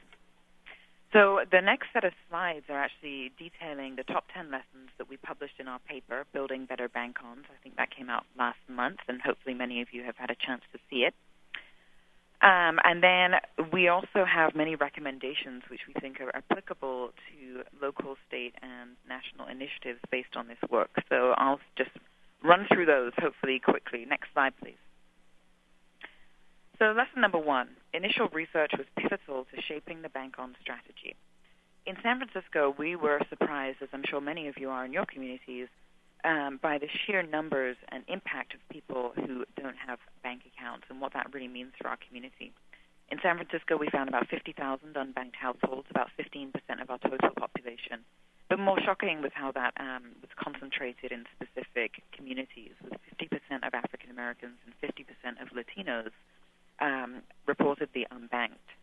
So the next set of slides are actually detailing the top 10 lessons that we published in our paper, Building Better Bank Ons. I think that came out last month, and hopefully many of you have had a chance to see it. And then we also have many recommendations which we think are applicable to local, state, and national initiatives based on this work. So I'll just run through those, hopefully, quickly. Next slide, please. So lesson number 1, initial research was pivotal to shaping the Bank On strategy. In San Francisco, we were surprised, as I'm sure many of you are in your communities, by the sheer numbers and impact of people who don't have bank accounts and what that really means for our community. In San Francisco, we found about 50,000 unbanked households, about 15% of our total population. But more shocking was how that was concentrated in specific communities, with 50% of African Americans and 50% of Latinos reportedly unbanked.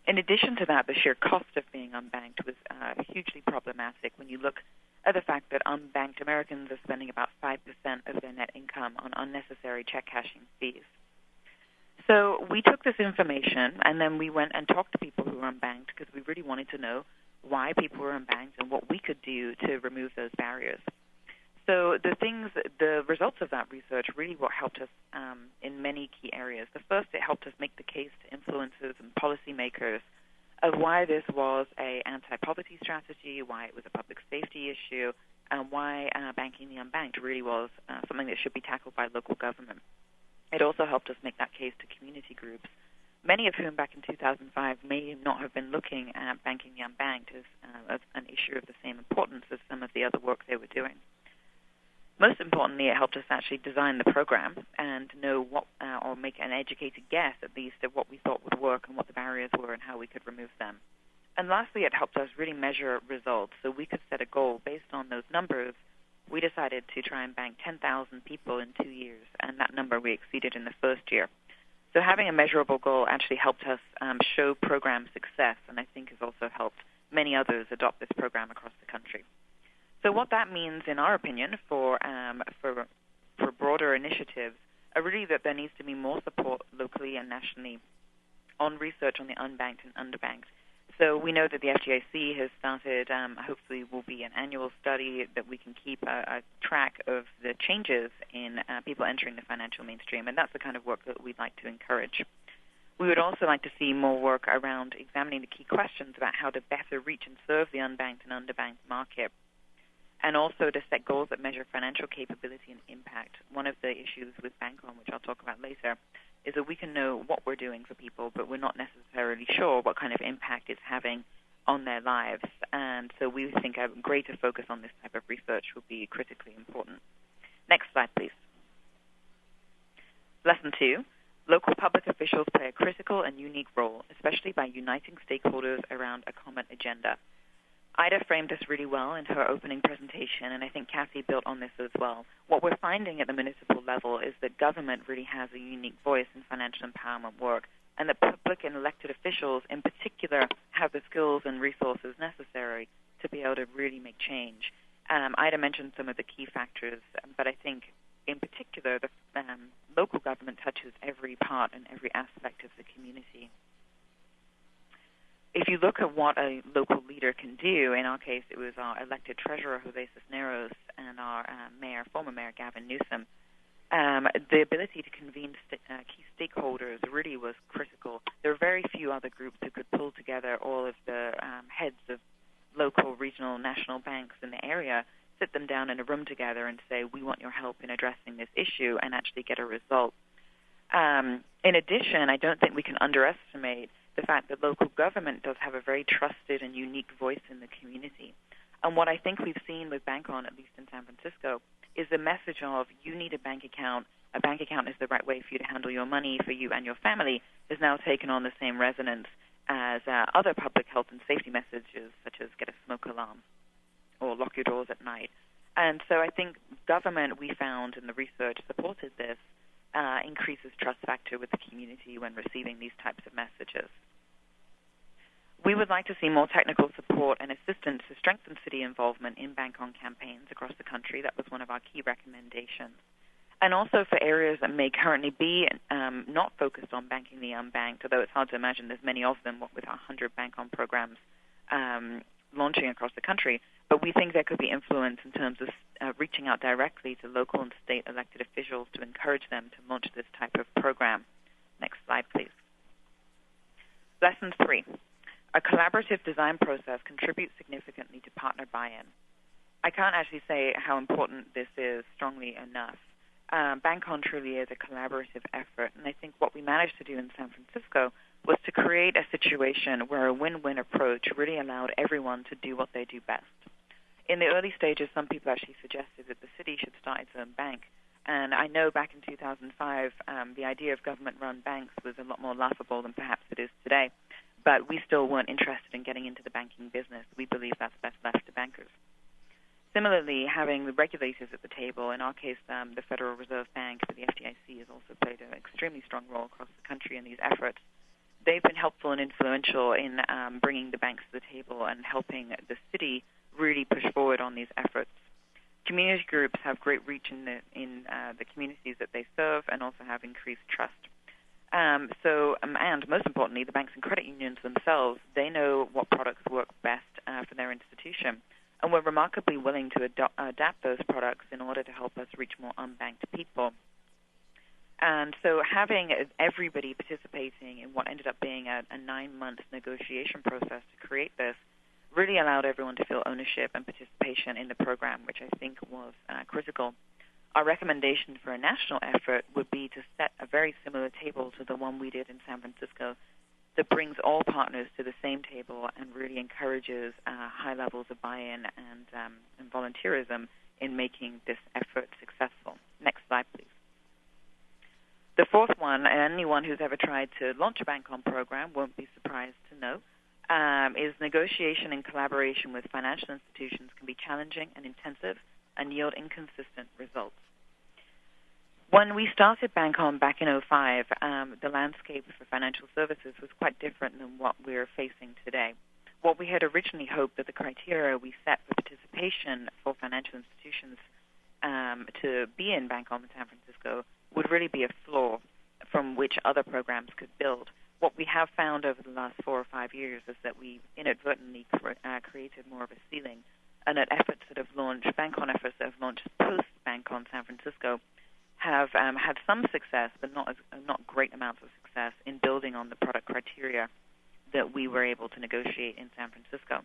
In addition to that, the sheer cost of being unbanked was hugely problematic when you look at the fact that unbanked Americans are spending about 5% of their net income on unnecessary check cashing fees. So we took this information and then we went and talked to people who were unbanked because we really wanted to know why people were unbanked and what we could do to remove those barriers. So the results of that research really what helped us in many key areas. The first, it helped us make the case to influencers and policymakers of why this was an anti-poverty strategy, why it was a public safety issue, and why banking the unbanked really was something that should be tackled by local government. It also helped us make that case to community groups, many of whom back in 2005 may not have been looking at banking the unbanked as an issue of the same importance as some of the other work they were doing. Most importantly, it helped us actually design the program and know what, or make an educated guess at least at what we thought would work and what the barriers were and how we could remove them. And lastly, it helped us really measure results so we could set a goal based on those numbers. We decided to try and bank 10,000 people in 2 years, and that number we exceeded in the first year. So having a measurable goal actually helped us show program success, and I think has also helped many others adopt this program across the country. So what that means, in our opinion, for broader initiatives, are really that there needs to be more support locally and nationally on research on the unbanked and underbanked. So we know that the FDIC has started, hopefully will be an annual study that we can keep a track of the changes in people entering the financial mainstream, and that's the kind of work that we'd like to encourage. We would also like to see more work around examining the key questions about how to better reach and serve the unbanked and underbanked market, and also to set goals that measure financial capability and impact. One of the issues with Bank On, which I'll talk about later, is that we can know what we're doing for people, but we're not necessarily sure what kind of impact it's having on their lives. And so we think a greater focus on this type of research will be critically important. Next slide, please. Lesson 2. Local public officials play a critical and unique role, especially by uniting stakeholders around a common agenda. Ida framed this really well in her opening presentation, and I think Cathie built on this as well. What we're finding at the municipal level is that government really has a unique voice in financial empowerment work, and that public and elected officials in particular have the skills and resources necessary to be able to really make change. Ida mentioned some of the key factors, but I think in particular the local government touches every part and every aspect of the community. If you look at what a local leader can do, in our case it was our elected treasurer, Jose Cisneros, and our former mayor, Gavin Newsom, the ability to convene key stakeholders really was critical. There are very few other groups who could pull together all of the heads of local, regional, national banks in the area, sit them down in a room together and say, we want your help in addressing this issue, and actually get a result. In addition, I don't think we can underestimate the fact that local government does have a very trusted and unique voice in the community. And what I think we've seen with Bank On, at least in San Francisco, is the message of you need a bank account is the right way for you to handle your money for you and your family, has now taken on the same resonance as other public health and safety messages, such as get a smoke alarm or lock your doors at night. And so I think government, we found, and the research supported this, increases trust factor with the community when receiving these types of messages. We would like to see more technical support and assistance to strengthen city involvement in Bank On campaigns across the country. That was one of our key recommendations. And also for areas that may currently be not focused on banking the unbanked, although it's hard to imagine there's many of them, with 100 Bank On programs launching across the country. But we think there could be influence in terms of reaching out directly to local and state elected officials to encourage them to launch this type of program. Next slide, please. Lesson 3. A collaborative design process contributes significantly to partner buy-in. I can't actually say how important this is strongly enough. Bank On truly is a collaborative effort, and I think what we managed to do in San Francisco was to create a situation where a win-win approach really allowed everyone to do what they do best. In the early stages, some people actually suggested that the city should start its own bank, and I know back in 2005, the idea of government-run banks was a lot more laughable than perhaps it is today, but we still weren't interested in getting into the banking business. We believe that's best left to bankers. Similarly, having the regulators at the table, in our case, the Federal Reserve Bank, but the FDIC has also played an extremely strong role across the country in these efforts. They've been helpful and influential in bringing the banks to the table and helping the city really push forward on these efforts. Community groups have great reach in the communities that they serve and also have increased trust. And most importantly, the banks and credit unions themselves, they know what products work best for their institution. And we're remarkably willing to adapt those products in order to help us reach more unbanked people. And so having everybody participating in what ended up being a 9-month negotiation process to create this really allowed everyone to feel ownership and participation in the program, which I think was critical. Our recommendation for a national effort would be to set a very similar table to the one we did in San Francisco that brings all partners to the same table and really encourages high levels of buy-in and volunteerism in making this effort successful. Next slide, please. The fourth one, and anyone who's ever tried to launch a Bank On program won't be surprised to know, is negotiation and collaboration with financial institutions can be challenging and intensive and yield inconsistent results. When we started Bank On back in 2005, the landscape for financial services was quite different than what we're facing today. What we had originally hoped that the criteria we set for participation for financial institutions to be in Bank On in San Francisco would really be a flaw from which other programs could build. What we have found over the last 4 or 5 years is that we inadvertently created more of a ceiling, and that efforts that have launched, Bank On efforts that have launched post-Bank On San Francisco have had some success, but not great amounts of success in building on the product criteria that we were able to negotiate in San Francisco.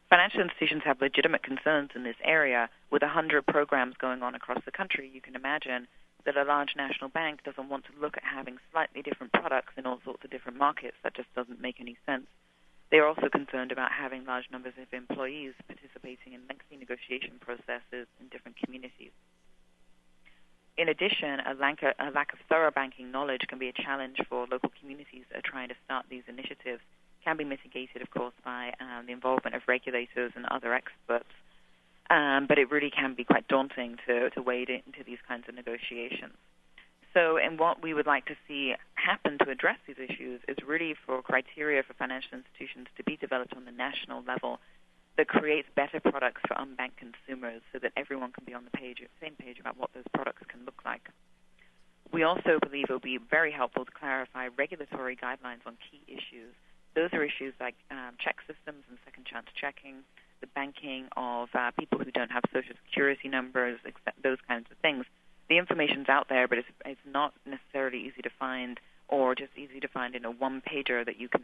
Financial institutions have legitimate concerns in this area. With 100 programs going on across the country, you can imagine that a large national bank doesn't want to look at having slightly different products in all sorts of different markets. That just doesn't make any sense. They are also concerned about having large numbers of employees participating in lengthy negotiation processes in different communities. In addition, a lack of thorough banking knowledge can be a challenge for local communities that are trying to start these initiatives. Can be mitigated, of course, by the involvement of regulators and other experts, but it really can be quite daunting to wade into these kinds of negotiations. So, and what we would like to see happen to address these issues is really for criteria for financial institutions to be developed on the national level that creates better products for unbanked consumers so that everyone can be on the same page about what those products can look like. We also believe it will be very helpful to clarify regulatory guidelines on key issues. Those are issues like check systems and second chance checking, the banking of people who don't have social security numbers, those kinds of things. The information's out there, but it's not necessarily easy to find, or just easy to find in a one-pager that you can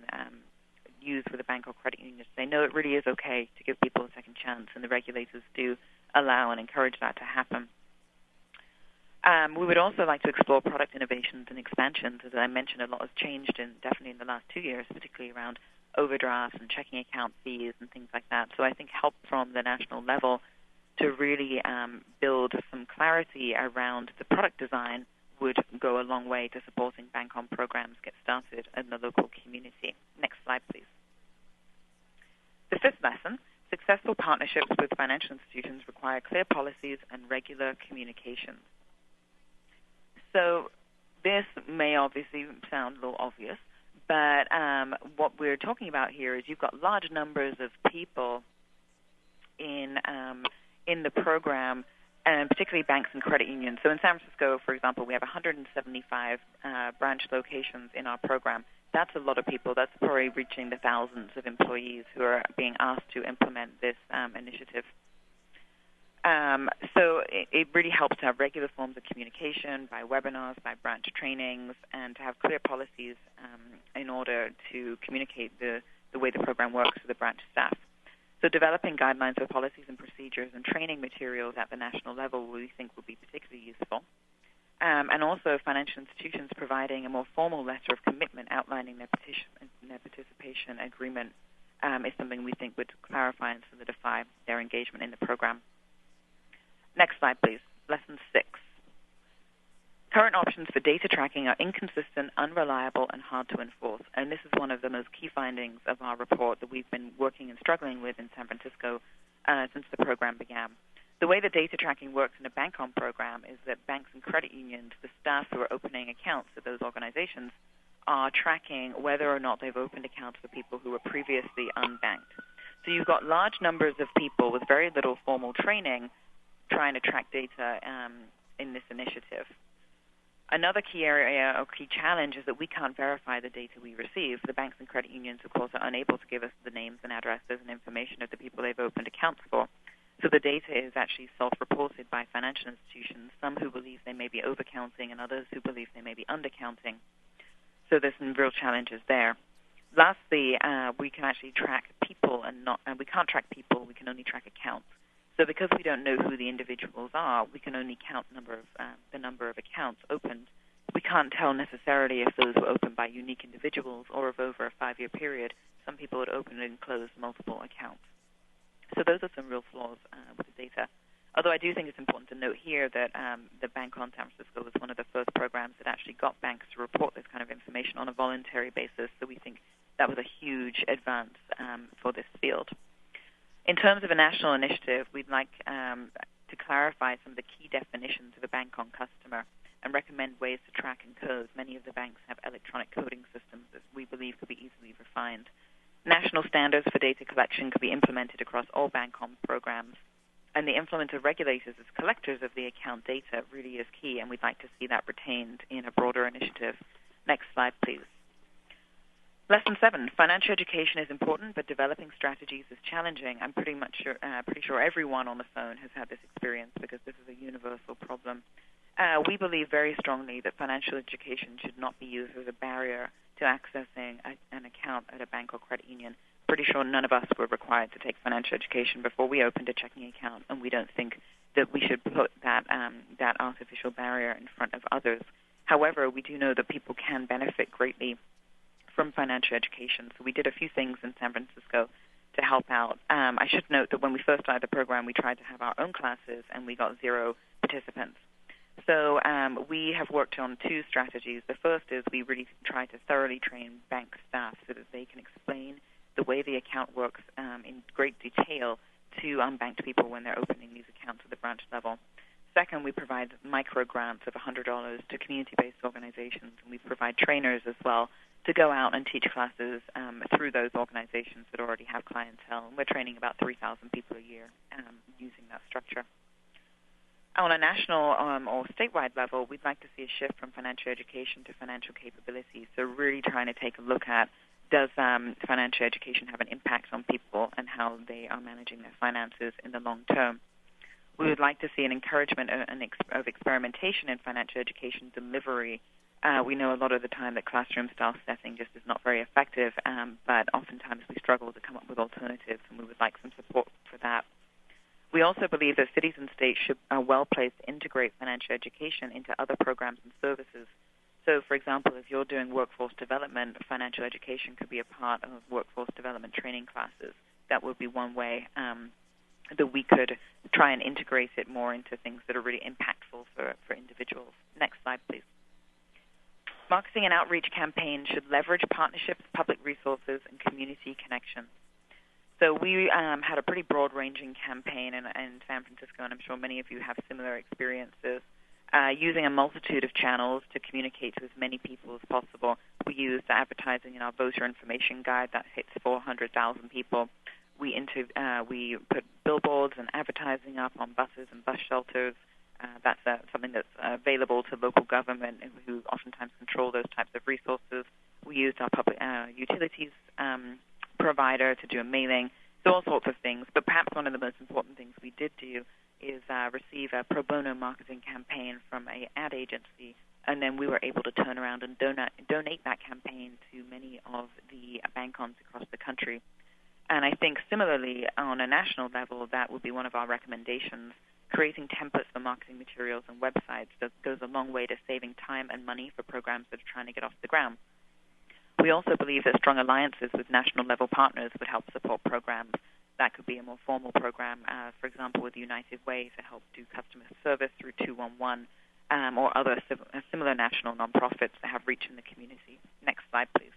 use with a bank or credit union to say, no, it really is okay to give people a second chance, and the regulators do allow and encourage that to happen. We would also like to explore product innovations and expansions. As I mentioned, a lot has changed definitely in the last 2 years, particularly around overdrafts and checking account fees and things like that. So I think help from the national level to really build some clarity around the product design would go a long way to supporting Bank On programs get started in the local community. Next slide, please. The fifth lesson, successful partnerships with financial institutions require clear policies and regular communications. So this may obviously sound a little obvious, but what we're talking about here is you've got large numbers of people in the program, and particularly banks and credit unions. So in San Francisco, for example, we have 175 branch locations in our program. That's a lot of people. That's probably reaching the thousands of employees who are being asked to implement this initiative. So it really helps to have regular forms of communication by webinars, by branch trainings, and to have clear policies in order to communicate the way the program works to the branch staff. So developing guidelines for policies and procedures and training materials at the national level we think will be particularly useful. And also financial institutions providing a more formal letter of commitment outlining their participation agreement is something we think would clarify and solidify their engagement in the program. Next slide, please. Lesson 6. Current options for data tracking are inconsistent, unreliable, and hard to enforce. And this is one of the most key findings of our report that we've been working and struggling with in San Francisco since the program began. The way the data tracking works in a Bank On program is that banks and credit unions, the staff who are opening accounts at those organizations, are tracking whether or not they've opened accounts for people who were previously unbanked. So you've got large numbers of people with very little formal training trying to track data in this initiative. Another key area or key challenge is that we can't verify the data we receive. The banks and credit unions, of course, are unable to give us the names and addresses and information of the people they've opened accounts for. So the data is actually self-reported by financial institutions, some who believe they may be overcounting and others who believe they may be undercounting. So there's some real challenges there. Lastly, we can actually track people and we can't track people, we can only track accounts. So because we don't know who the individuals are, we can only count the number of accounts opened. We can't tell necessarily if those were opened by unique individuals or if over a 5-year period some people had opened and closed multiple accounts. So those are some real flaws with the data. Although I do think it's important to note here that the Bank On San Francisco was one of the first programs that actually got banks to report this kind of information on a voluntary basis. So we think that was a huge advance for this field. In terms of a national initiative, we'd like to clarify some of the key definitions of a Bank On customer and recommend ways to track and code. Many of the banks have electronic coding systems that we believe could be easily refined. National standards for data collection could be implemented across all Bank Ons programs. And the influence of regulators as collectors of the account data really is key, and we'd like to see that retained in a broader initiative. Next slide, please. Lesson 7, financial education is important, but developing strategies is challenging. I'm pretty sure everyone on the phone has had this experience because this is a universal problem. We believe very strongly that financial education should not be used as a barrier to accessing an account at a bank or credit union. Pretty sure none of us were required to take financial education before we opened a checking account, and we don't think that we should put that artificial barrier in front of others. However, we do know that people can benefit greatly from financial education. So we did a few things in San Francisco to help out. I should note that when we first started the program, we tried to have our own classes, and we got 0 participants. So we have worked on 2 strategies. The first is we really try to thoroughly train bank staff so that they can explain the way the account works in great detail to unbanked people when they're opening these accounts at the branch level. Second, we provide micro grants of $100 to community-based organizations, and we provide trainers as well to go out and teach classes through those organizations that already have clientele. And we're training about 3,000 people a year using that structure. On a national or statewide level, we'd like to see a shift from financial education to financial capability. So really trying to take a look at, does financial education have an impact on people and how they are managing their finances in the long term? We would like to see an encouragement of experimentation in financial education delivery. We know a lot of the time that classroom-style setting just is not very effective, but oftentimes we struggle to come up with alternatives, and we would like some support for that. We also believe that cities and states are well-placed to integrate financial education into other programs and services. So, for example, if you're doing workforce development, financial education could be a part of workforce development training classes. That would be one way that we could try and integrate it more into things that are really impactful for individuals. Next slide, please. Marketing and outreach campaigns should leverage partnerships, public resources, and community connections. So we had a pretty broad-ranging campaign in San Francisco, and I'm sure many of you have similar experiences, using a multitude of channels to communicate to as many people as possible. We used advertising in our voter information guide that hits 400,000 people. We put billboards and advertising up on buses and bus shelters. That's something that's available to local government who oftentimes control those types of resources. We used our public utilities provider to do a mailing, so all sorts of things. But perhaps one of the most important things we did do is receive a pro bono marketing campaign from an ad agency, and then we were able to turn around and donate that campaign to many of the Bank Ons across the country. And I think similarly, on a national level, that would be one of our recommendations. Creating templates for marketing materials and websites that goes a long way to saving time and money for programs that are trying to get off the ground. We also believe that strong alliances with national-level partners would help support programs. That could be a more formal program, for example, with United Way to help do customer service through 211, or other similar national nonprofits that have reach in the community. Next slide, please.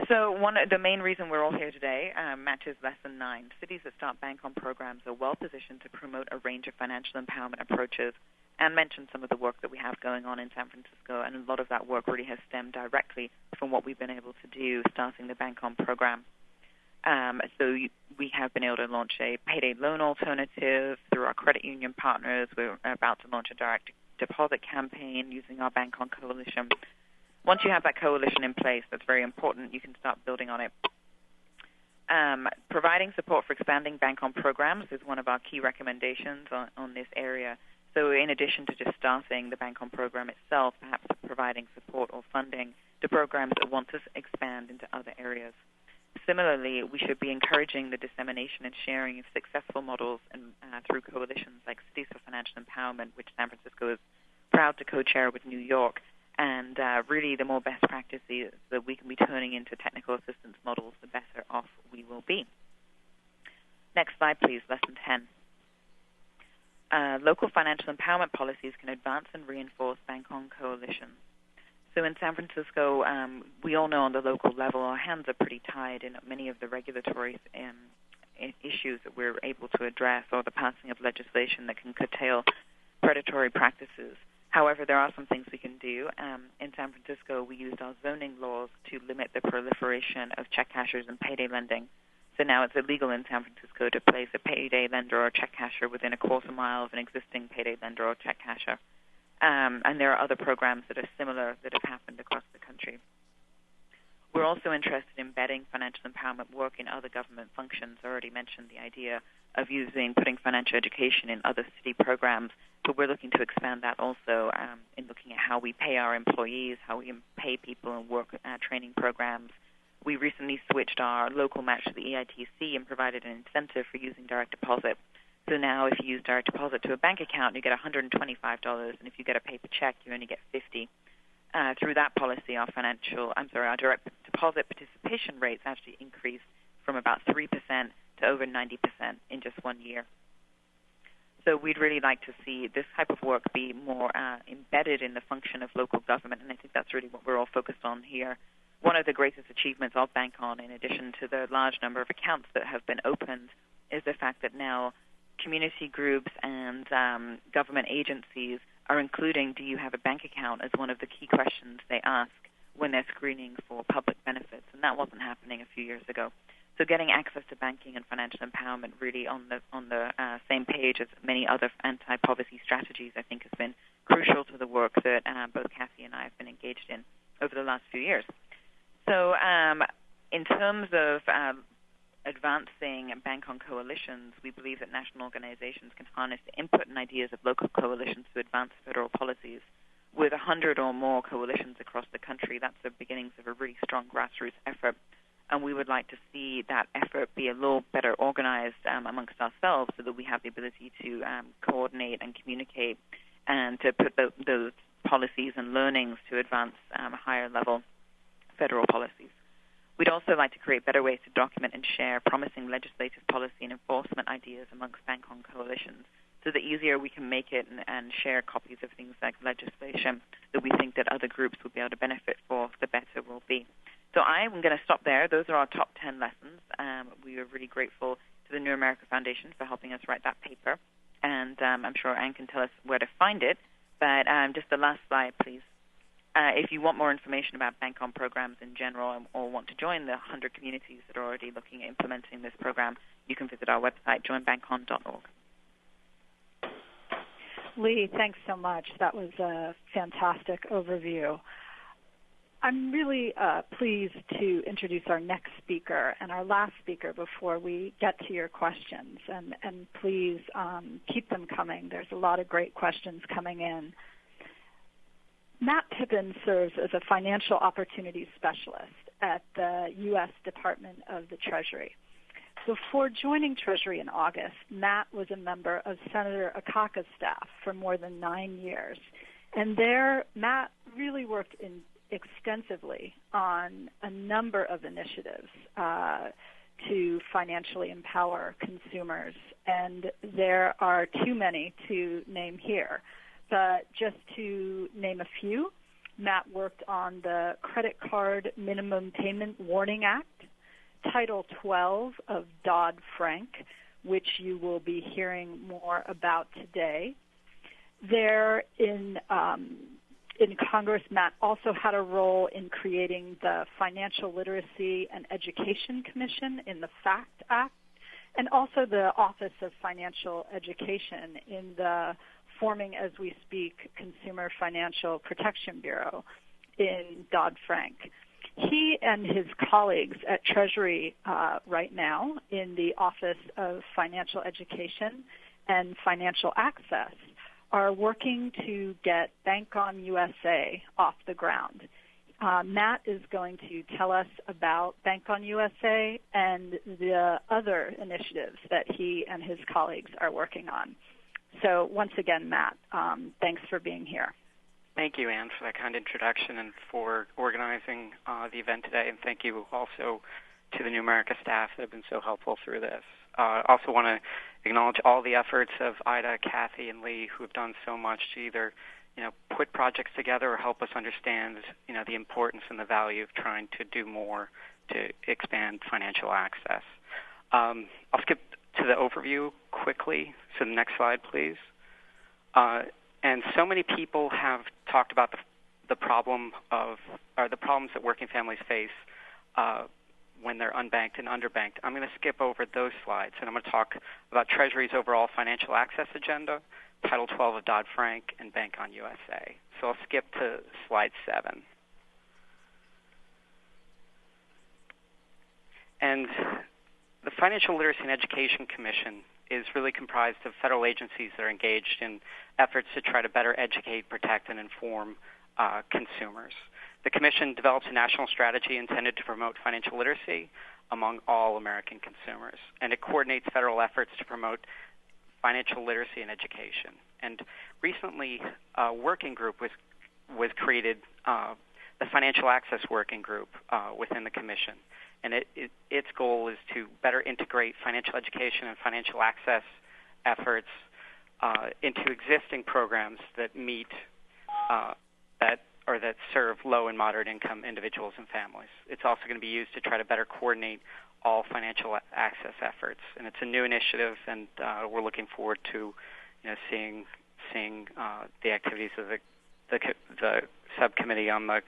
So the main reason we're all here today matches Lesson 9. Cities that start Bank On programs are well-positioned to promote a range of financial empowerment approaches, and mention some of the work that we have going on in San Francisco, and a lot of that work really has stemmed directly from what we've been able to do starting the Bank On program. So we have been able to launch a payday loan alternative through our credit union partners. We're about to launch a direct deposit campaign using our Bank On coalition. Once you have that coalition in place, that's very important. You can start building on it. Providing support for expanding Bank On programs is one of our key recommendations on this area. So in addition to just starting the Bank On program itself, perhaps providing support or funding to programs that want to expand into other areas. Similarly, we should be encouraging the dissemination and sharing of successful models through coalitions like Cities for Financial Empowerment, which San Francisco is proud to co-chair with New York. And really, the more best practices that we can be turning into technical assistance models, the better off we will be. Next slide, please. Lesson 10. Local financial empowerment policies can advance and reinforce Bank On coalitions. So in San Francisco, we all know on the local level our hands are pretty tied in many of the regulatory issues that we're able to address, or the passing of legislation that can curtail predatory practices. However, there are some things we can do. In San Francisco, we used our zoning laws to limit the proliferation of check cashers and payday lending. So now it's illegal in San Francisco to place a payday lender or check casher within a quarter mile of an existing payday lender or check casher. And there are other programs that are similar that have happened across the country. We're also interested in embedding financial empowerment work in other government functions. I already mentioned the idea of putting financial education in other city programs, but we're looking to expand that also in looking at how we pay our employees, how we pay people in work training programs. We recently switched our local match to the EITC and provided an incentive for using direct deposit. So now if you use direct deposit to a bank account, you get $125, and if you get a paper check, you only get $50. Through that policy, our direct deposit participation rates actually increased from about 3% to over 90% in just 1 year. So we'd really like to see this type of work be more embedded in the function of local government, and I think that's really what we're all focused on here. One of the greatest achievements of Bank On, in addition to the large number of accounts that have been opened, is the fact that now community groups and government agencies are including, do you have a bank account, as one of the key questions they ask when they're screening for public benefits, and that wasn't happening a few years ago. So getting access to banking and financial empowerment really on the same page as many other anti-poverty strategies, I think, has been crucial to the work that both Cathie and I have been engaged in over the last few years. So in terms of advancing bank on coalitions, we believe that national organizations can harness the input and ideas of local coalitions to advance federal policies. With 100 or more coalitions across the country, that's the beginnings of a really strong grassroots effort. And we would like to see that effort be a little better organized amongst ourselves so that we have the ability to coordinate and communicate and to put those policies and learnings to advance higher level federal policies. We'd also like to create better ways to document and share promising legislative policy and enforcement ideas amongst bank-on coalitions, so the easier we can make it and share copies of things like legislation that we think that other groups will be able to benefit for, the better we'll be. So I'm going to stop there. Those are our top 10 lessons. We are really grateful to the New America Foundation for helping us write that paper, and I'm sure Anne can tell us where to find it. But just the last slide, please. If you want more information about bank-on programs in general or want to join the 100 communities that are already looking at implementing this program, you can visit our website, joinbankon.org. Leigh, thanks so much. That was a fantastic overview. I'm really pleased to introduce our next speaker and our last speaker before we get to your questions. And please keep them coming. There's a lot of great questions coming in. Matt Pippin serves as a financial opportunities specialist at the U.S. Department of the Treasury. Before joining Treasury in August, Matt was a member of Senator Akaka's staff for more than 9 years. And there, Matt really worked extensively on a number of initiatives to financially empower consumers. And there are too many to name here. But just to name a few, Matt worked on the Credit Card Minimum Payment Warning Act, Title 12 of Dodd-Frank, which you will be hearing more about today. There in Congress, Matt also had a role in creating the Financial Literacy and Education Commission in the FACT Act, and also the Office of Financial Education in the forming, as we speak, Consumer Financial Protection Bureau in Dodd-Frank. He and his colleagues at Treasury right now in the Office of Financial Education and Financial Access are working to get Bank On USA off the ground. Matt is going to tell us about Bank On USA and the other initiatives that he and his colleagues are working on. So once again, Matt, thanks for being here. Thank you, Anne, for that kind introduction and for organizing the event today. And thank you also to the New America staff that have been so helpful through this. I also want to acknowledge all the efforts of Ida, Cathie, and Leigh, who have done so much to either put projects together or help us understand the importance and the value of trying to do more to expand financial access. I'll skip to the overview quickly. So the next slide, please. And so many people have talked about the problems that working families face when they're unbanked and underbanked. I'm going to skip over those slides, and I'm going to talk about Treasury's overall financial access agenda, Title 12 of Dodd-Frank, and Bank On USA. So I'll skip to slide 7. And the Financial Literacy and Education Commission is really comprised of federal agencies that are engaged in efforts to try to better educate, protect, and inform consumers. The Commission develops a national strategy intended to promote financial literacy among all American consumers, and it coordinates federal efforts to promote financial literacy and education. And recently, a working group was created, the Financial Access Working Group within the Commission. And its goal is to better integrate financial education and financial access efforts into existing programs that meet that serve low and moderate income individuals and families. It's also going to be used to try to better coordinate all financial access efforts. And it's a new initiative, and we're looking forward to seeing the activities of the subcommittee on the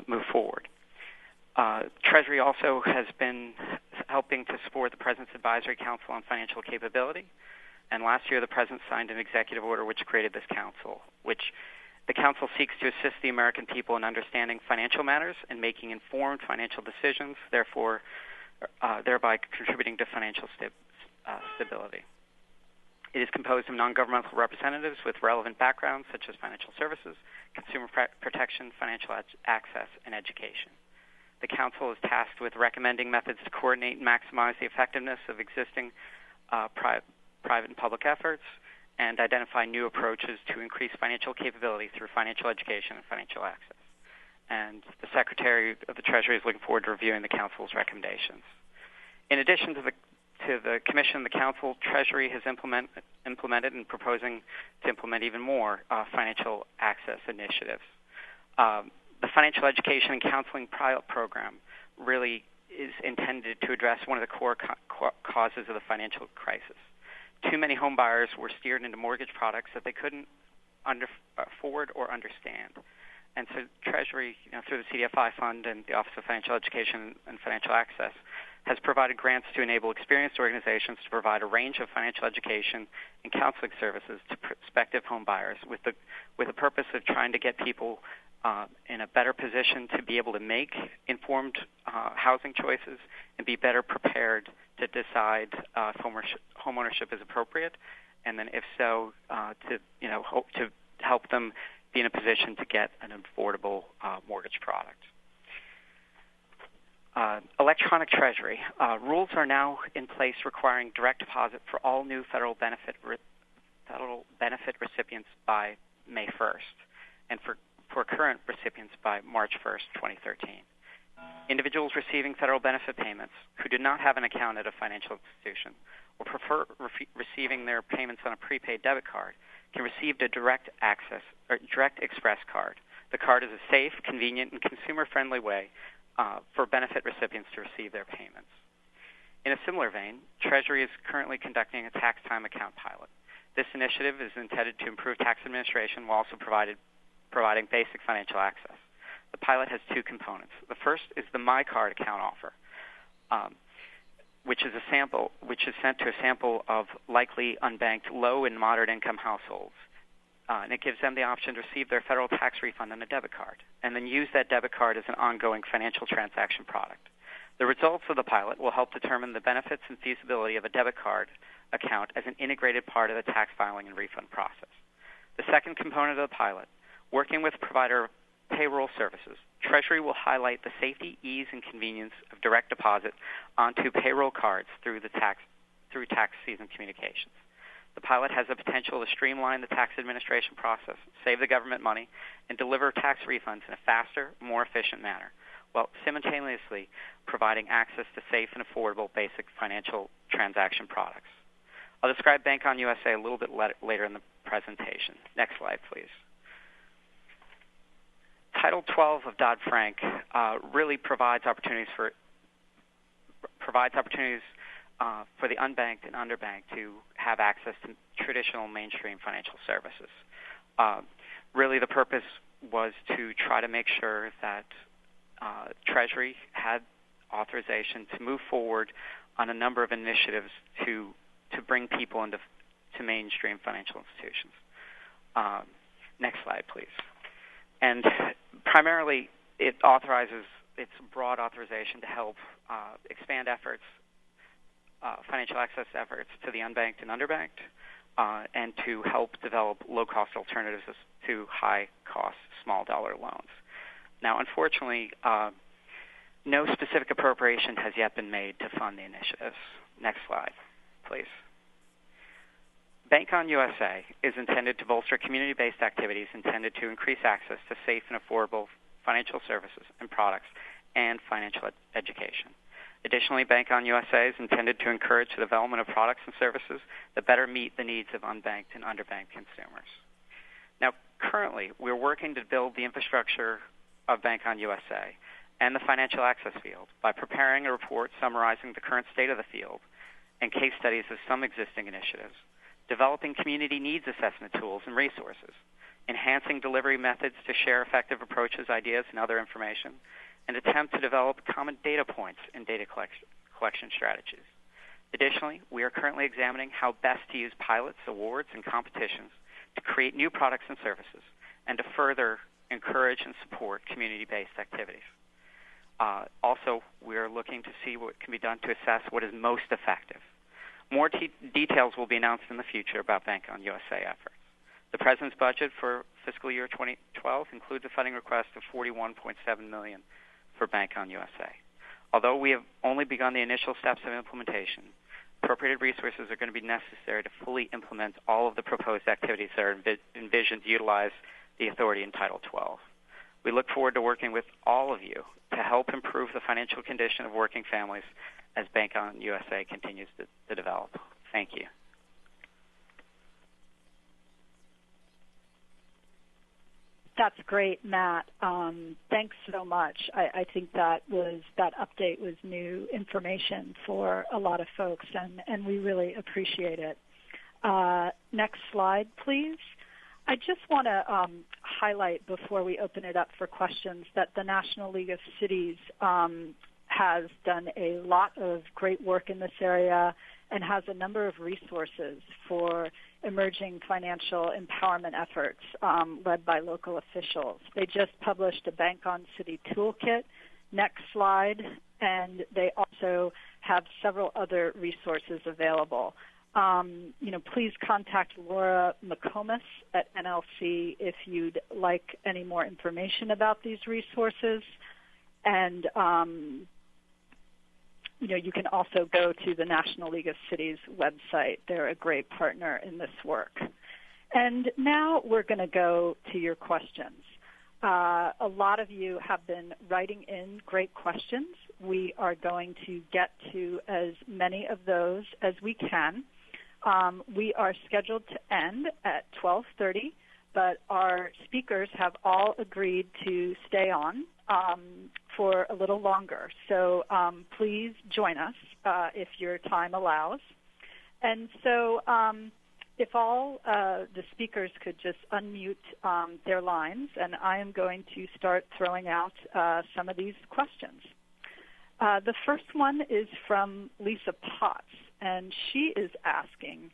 move forward. Treasury also has been helping to support the President's Advisory Council on Financial Capability, and last year the President signed an executive order which created this council, which the council seeks to assist the American people in understanding financial matters and making informed financial decisions, thereby contributing to financial stability. It is composed of non-governmental representatives with relevant backgrounds such as financial services, consumer protection, financial access, and education. The Council is tasked with recommending methods to coordinate and maximize the effectiveness of existing private and public efforts and identify new approaches to increase financial capability through financial education and financial access. And the Secretary of the Treasury is looking forward to reviewing the Council's recommendations. In addition to the Commission, the Council, Treasury has implemented and proposing to implement even more financial access initiatives. The Financial Education and Counseling Pilot Program really is intended to address one of the core causes of the financial crisis. Too many home buyers were steered into mortgage products that they couldn't afford or understand. And so Treasury, through the CDFI Fund and the Office of Financial Education and Financial Access, has provided grants to enable experienced organizations to provide a range of financial education and counseling services to prospective home buyers with the purpose of trying to get people in a better position to be able to make informed housing choices and be better prepared to decide if homeownership is appropriate, and then if so, to help them be in a position to get an affordable mortgage product. Electronic Treasury. Rules are now in place requiring direct deposit for all new federal benefit recipients by May 1st, and for current recipients by March 1st, 2013. Individuals receiving federal benefit payments who do not have an account at a financial institution or prefer receiving their payments on a prepaid debit card can receive a direct express card. The card is a safe, convenient, and consumer-friendly way for benefit recipients to receive their payments. In a similar vein, Treasury is currently conducting a tax time account pilot. This initiative is intended to improve tax administration while also providing basic financial access. The pilot has two components. The first is the My Card account offer, which is sent to a sample of likely unbanked low and moderate income households. And it gives them the option to receive their federal tax refund on a debit card and then use that debit card as an ongoing financial transaction product. The results of the pilot will help determine the benefits and feasibility of a debit card account as an integrated part of the tax filing and refund process. The second component of the pilot, working with provider payroll services, Treasury will highlight the safety, ease, and convenience of direct deposit onto payroll cards through tax season communications. The pilot has the potential to streamline the tax administration process, save the government money, and deliver tax refunds in a faster, more efficient manner, while simultaneously providing access to safe and affordable basic financial transaction products. I'll describe Bank On USA a little bit later in the presentation. Next slide, please. Title 12 of Dodd-Frank really provides opportunities for the unbanked and underbanked to have access to traditional mainstream financial services. Really, the purpose was to try to make sure that Treasury had authorization to move forward on a number of initiatives to bring people into mainstream financial institutions. Next slide, please. And primarily, it's a broad authorization to help expand efforts, financial access efforts to the unbanked and underbanked, and to help develop low-cost alternatives to high-cost small-dollar loans. Now, unfortunately, no specific appropriation has yet been made to fund the initiatives. Next slide, please. Bank On USA is intended to bolster community-based activities intended to increase access to safe and affordable financial services and products and financial education. Additionally, Bank On USA is intended to encourage the development of products and services that better meet the needs of unbanked and underbanked consumers. Now, currently, we're working to build the infrastructure of Bank On USA and the financial access field by preparing a report summarizing the current state of the field and case studies of some existing initiatives, developing community needs assessment tools and resources, enhancing delivery methods to share effective approaches, ideas, and other information, and attempt to develop common data points and data collection strategies. Additionally, we are currently examining how best to use pilots, awards, and competitions to create new products and services and to further encourage and support community-based activities. Also, we are looking to see what can be done to assess what is most effective. More details will be announced in the future about Bank On USA efforts. The President's budget for fiscal year 2012 includes a funding request of $41.7 million for Bank On USA. Although we have only begun the initial steps of implementation, appropriated resources are going to be necessary to fully implement all of the proposed activities that are envisioned to utilize the authority in Title 12. We look forward to working with all of you to help improve the financial condition of working families as Bank On USA continues to develop. Thank you. That's great, Matt. Thanks so much. I think that update was new information for a lot of folks, and we really appreciate it. Next slide, please. I just want to highlight before we open it up for questions that the National League of Cities has done a lot of great work in this area and has a number of resources for emerging financial empowerment efforts led by local officials. They just published a Bank On City toolkit. Next slide. And they also have several other resources available. Please contact Laura McComas at NLC if you'd like any more information about these resources. And you can also go to the National League of Cities website. They're a great partner in this work. And now we're going to go to your questions. A lot of you have been writing in great questions. We are going to get to as many of those as we can. We are scheduled to end at 12:30, but our speakers have all agreed to stay on for a little longer. So please join us if your time allows. And so if all the speakers could just unmute their lines, and I am going to start throwing out some of these questions. The first one is from Lisa Potts, and she is asking,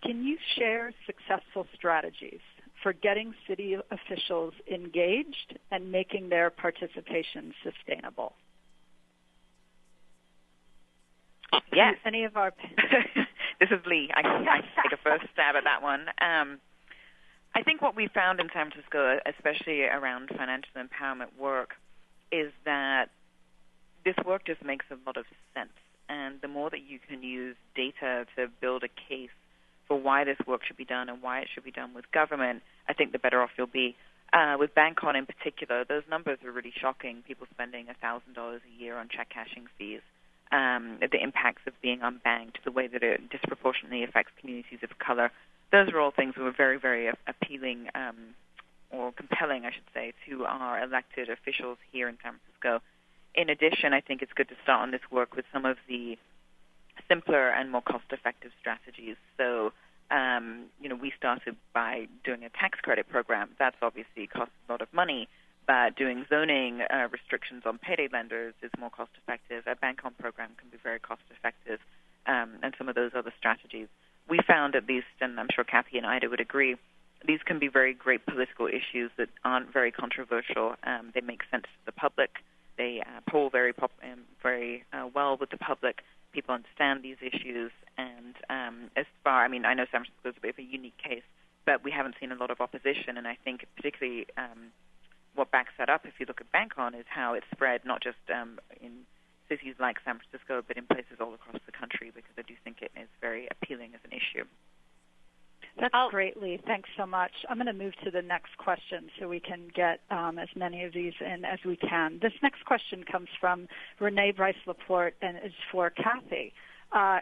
can you share successful strategies for getting city officials engaged and making their participation sustainable? Yes. Any of our... This is Leigh. I can take a first stab at that one. I think what we found in San Francisco, especially around financial empowerment work, is that this work just makes a lot of sense. And the more that you can use data to build a case for why this work should be done and why it should be done with government, I think the better off you'll be. With Bank On in particular, those numbers are really shocking. People spending $1,000 a year on check cashing fees, the impacts of being unbanked, the way that it disproportionately affects communities of color. Those are all things that were very, very appealing or compelling, I should say, to our elected officials here in San Francisco. In addition, I think it's good to start on this work with some of the simpler and more cost-effective strategies. So We started by doing a tax credit program. That's obviously costs a lot of money, but doing zoning restrictions on payday lenders is more cost-effective. A bank on program can be very cost-effective, and some of those other strategies. We found, at least, and I'm sure Cathie and Ida would agree, these can be very great political issues that aren't very controversial. They make sense to the public. They poll very well with the public. People understand these issues. And I know San Francisco is a bit of a unique case, but we haven't seen a lot of opposition. And I think particularly what backs that up, if you look at Bank On, is how it's spread not just in cities like San Francisco, but in places all across the country, because I do think it is very appealing as an issue. That's great, Leigh. Thanks so much. I'm going to move to the next question so we can get as many of these in as we can. This next question comes from Renee Bryce-Laporte and is for Cathie.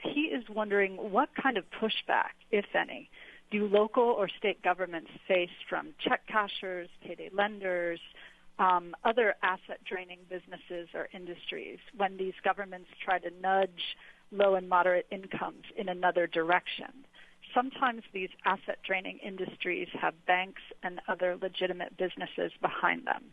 He is wondering what kind of pushback, if any, do local or state governments face from check cashers, payday lenders, other asset-draining businesses or industries when these governments try to nudge low and moderate incomes in another direction? Sometimes these asset-draining industries have banks and other legitimate businesses behind them.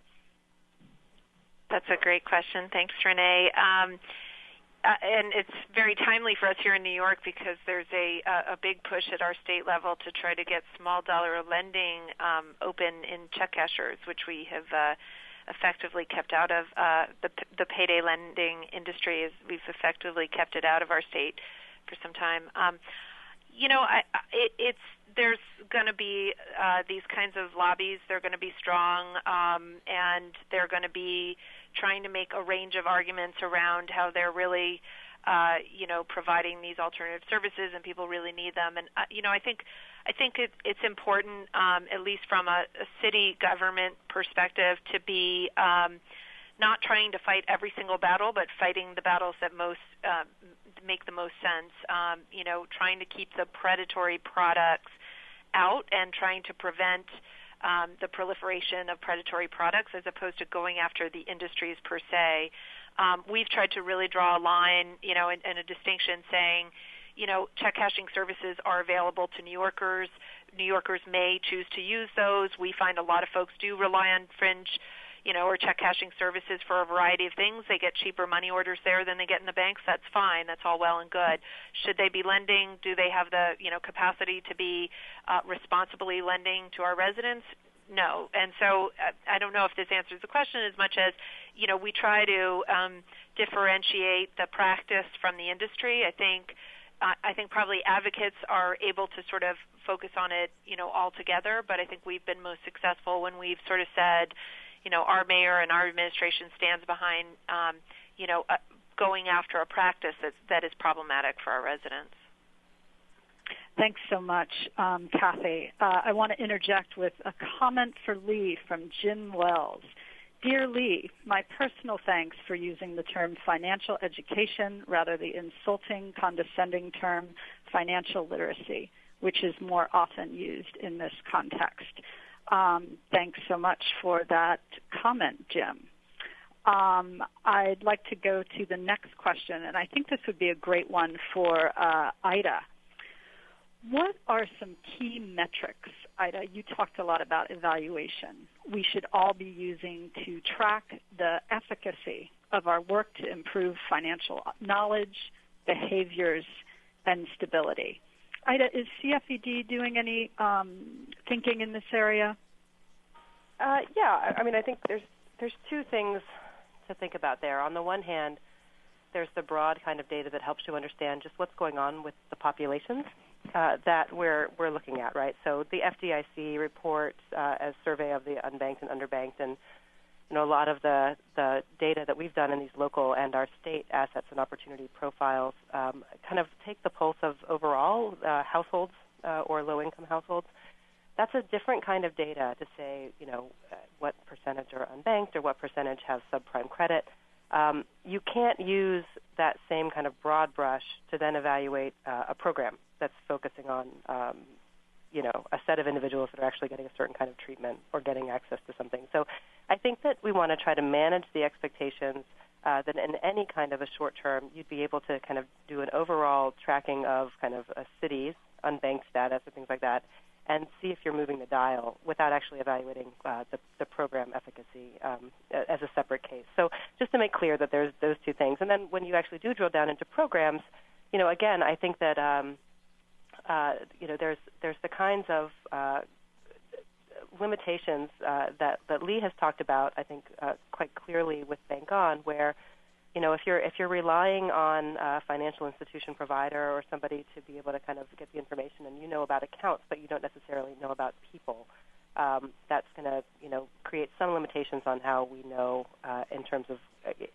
That's a great question. Thanks, Renee. And it's very timely for us here in New York because there's a big push at our state level to try to get small dollar lending open in check cashers, which we have effectively kept out of the payday lending industry. We've effectively kept it out of our state for some time. There's going to be these kinds of lobbies. They're going to be strong, and they're going to be trying to make a range of arguments around how they're really, providing these alternative services, and people really need them. And I think it's important, at least from a city government perspective, to be not trying to fight every single battle, but fighting the battles that most make the most sense. Trying to keep the predatory products out and trying to prevent the proliferation of predatory products as opposed to going after the industries per se. We've tried to really draw a line, and a distinction saying, check cashing services are available to New Yorkers. New Yorkers may choose to use those. We find a lot of folks do rely on fringe or check cashing services for a variety of things. They get cheaper money orders there than they get in the banks. That's fine. That's all well and good. Should they be lending? Do they have the capacity to be responsibly lending to our residents? No. And so I don't know if this answers the question as much as, we try to differentiate the practice from the industry. I think probably advocates are able to sort of focus on it, all together, but I think we've been most successful when we've sort of said, our mayor and our administration stands behind, going after a practice that is problematic for our residents. Thanks so much, Cathie. I want to interject with a comment for Leigh from Jim Wells. Dear Leigh, my personal thanks for using the term financial education rather the insulting, condescending term financial literacy, which is more often used in this context. Thanks so much for that comment, Jim. I'd like to go to the next question, and I think this would be a great one for Ida. What are some key metrics, Ida? You talked a lot about evaluation. We should all be using to track the efficacy of our work to improve financial knowledge, behaviors, and stability. Ida, is CFED doing any thinking in this area? Yeah, I think there's two things to think about there. On the one hand, there's the broad kind of data that helps you understand just what's going on with the populations that we're looking at, right? So the FDIC reports a survey of the unbanked and underbanked, and a lot of the data that we've done in these local and our state assets and opportunity profiles kind of take the pulse of overall households or low-income households. That's a different kind of data to say, what percentage are unbanked or what percentage have subprime credit. You can't use that same kind of broad brush to then evaluate a program that's focusing on, a set of individuals that are actually getting a certain kind of treatment or getting access to something. So I think that we want to try to manage the expectations that in any kind of a short term, you'd be able to kind of do an overall tracking of kind of cities unbanked status or things like that, and see if you're moving the dial without actually evaluating the program efficacy as a separate case. So just to make clear that there's those two things. And then when you actually do drill down into programs, again, I think that there's the kinds of limitations that Leigh has talked about, I think, quite clearly with Bank On, where if you're relying on a financial institution provider or somebody to be able to kind of get the information, and you know about accounts but you don't necessarily know about people, that's going to create some limitations on how we know in terms of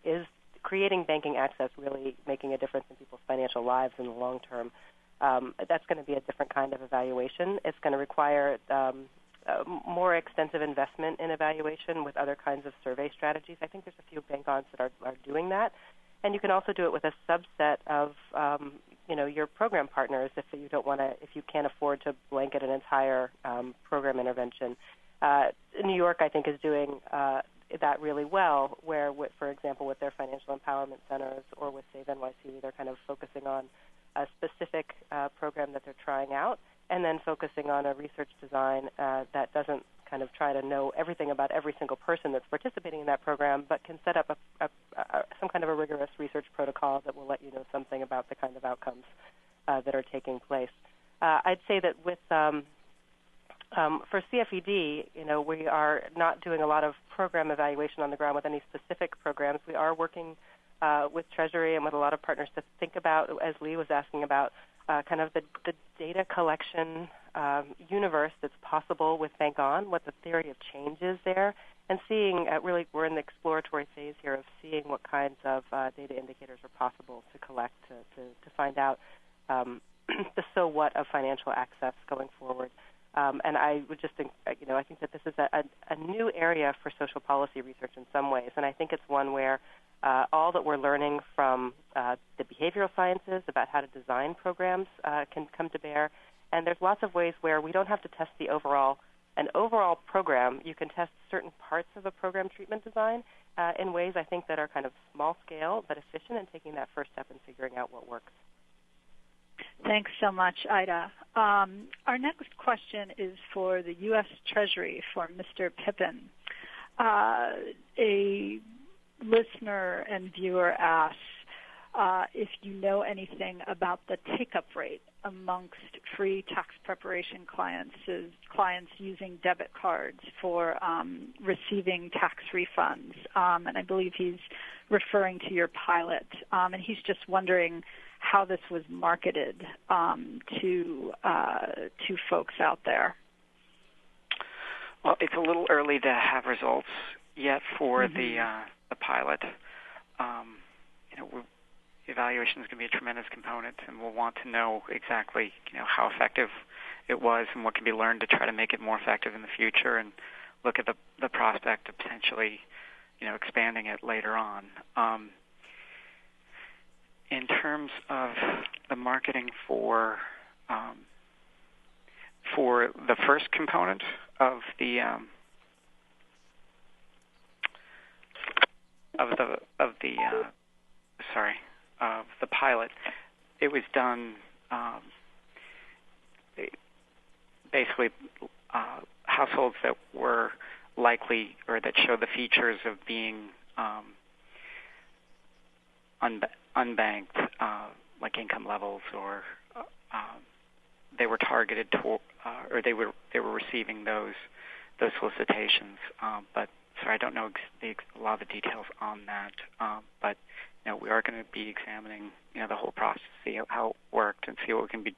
is creating banking access really making a difference in people's financial lives in the long term. That's going to be a different kind of evaluation. It's going to require more extensive investment in evaluation with other kinds of survey strategies. I think there's a few bank-ons that are doing that. And you can also do it with a subset of, your program partners if you can't afford to blanket an entire program intervention. New York, I think, is doing that really well, where, for example, with their financial empowerment centers or with SaveNYC, they're kind of focusing on a specific program that they're trying out, and then focusing on a research design that doesn't kind of try to know everything about every single person that's participating in that program, but can set up some kind of a rigorous research protocol that will let you know something about the kind of outcomes that are taking place. I'd say that with for CFED, we are not doing a lot of program evaluation on the ground with any specific programs. We are working with Treasury and with a lot of partners to think about, as Leigh was asking about, kind of the data collection universe that's possible with Bank On, what the theory of change is there, and seeing, really we're in the exploratory phase here of seeing what kinds of data indicators are possible to collect to find out the so what of financial access going forward. And I would just think, I think that this is a new area for social policy research in some ways, and I think it's one where all that we're learning from the behavioral sciences about how to design programs can come to bear. And there's lots of ways where we don't have to test an overall program. You can test certain parts of a program treatment design in ways, I think, that are kind of small scale but efficient in taking that first step in figuring out what works. Thanks so much, Ida. Our next question is for the U.S. Treasury, for Mr. Pippin. A listener and viewer asks if you know anything about the take-up rate amongst free tax preparation clients using debit cards for receiving tax refunds. And I believe he's referring to your pilot. And he's just wondering how this was marketed to folks out there. Well, it's a little early to have results yet for the pilot. Evaluation is going to be a tremendous component, and we'll want to know exactly, how effective it was and what can be learned to try to make it more effective in the future, and look at the prospect of potentially, expanding it later on. In terms of the marketing for the first component of the pilot, it was done basically households that were likely or that showed the features of being unbanked, like income levels, or they were targeted to, or they were receiving those solicitations. But sorry, I don't know a lot of the details on that. But we are going to be examining the whole process, see how it worked, and see what can be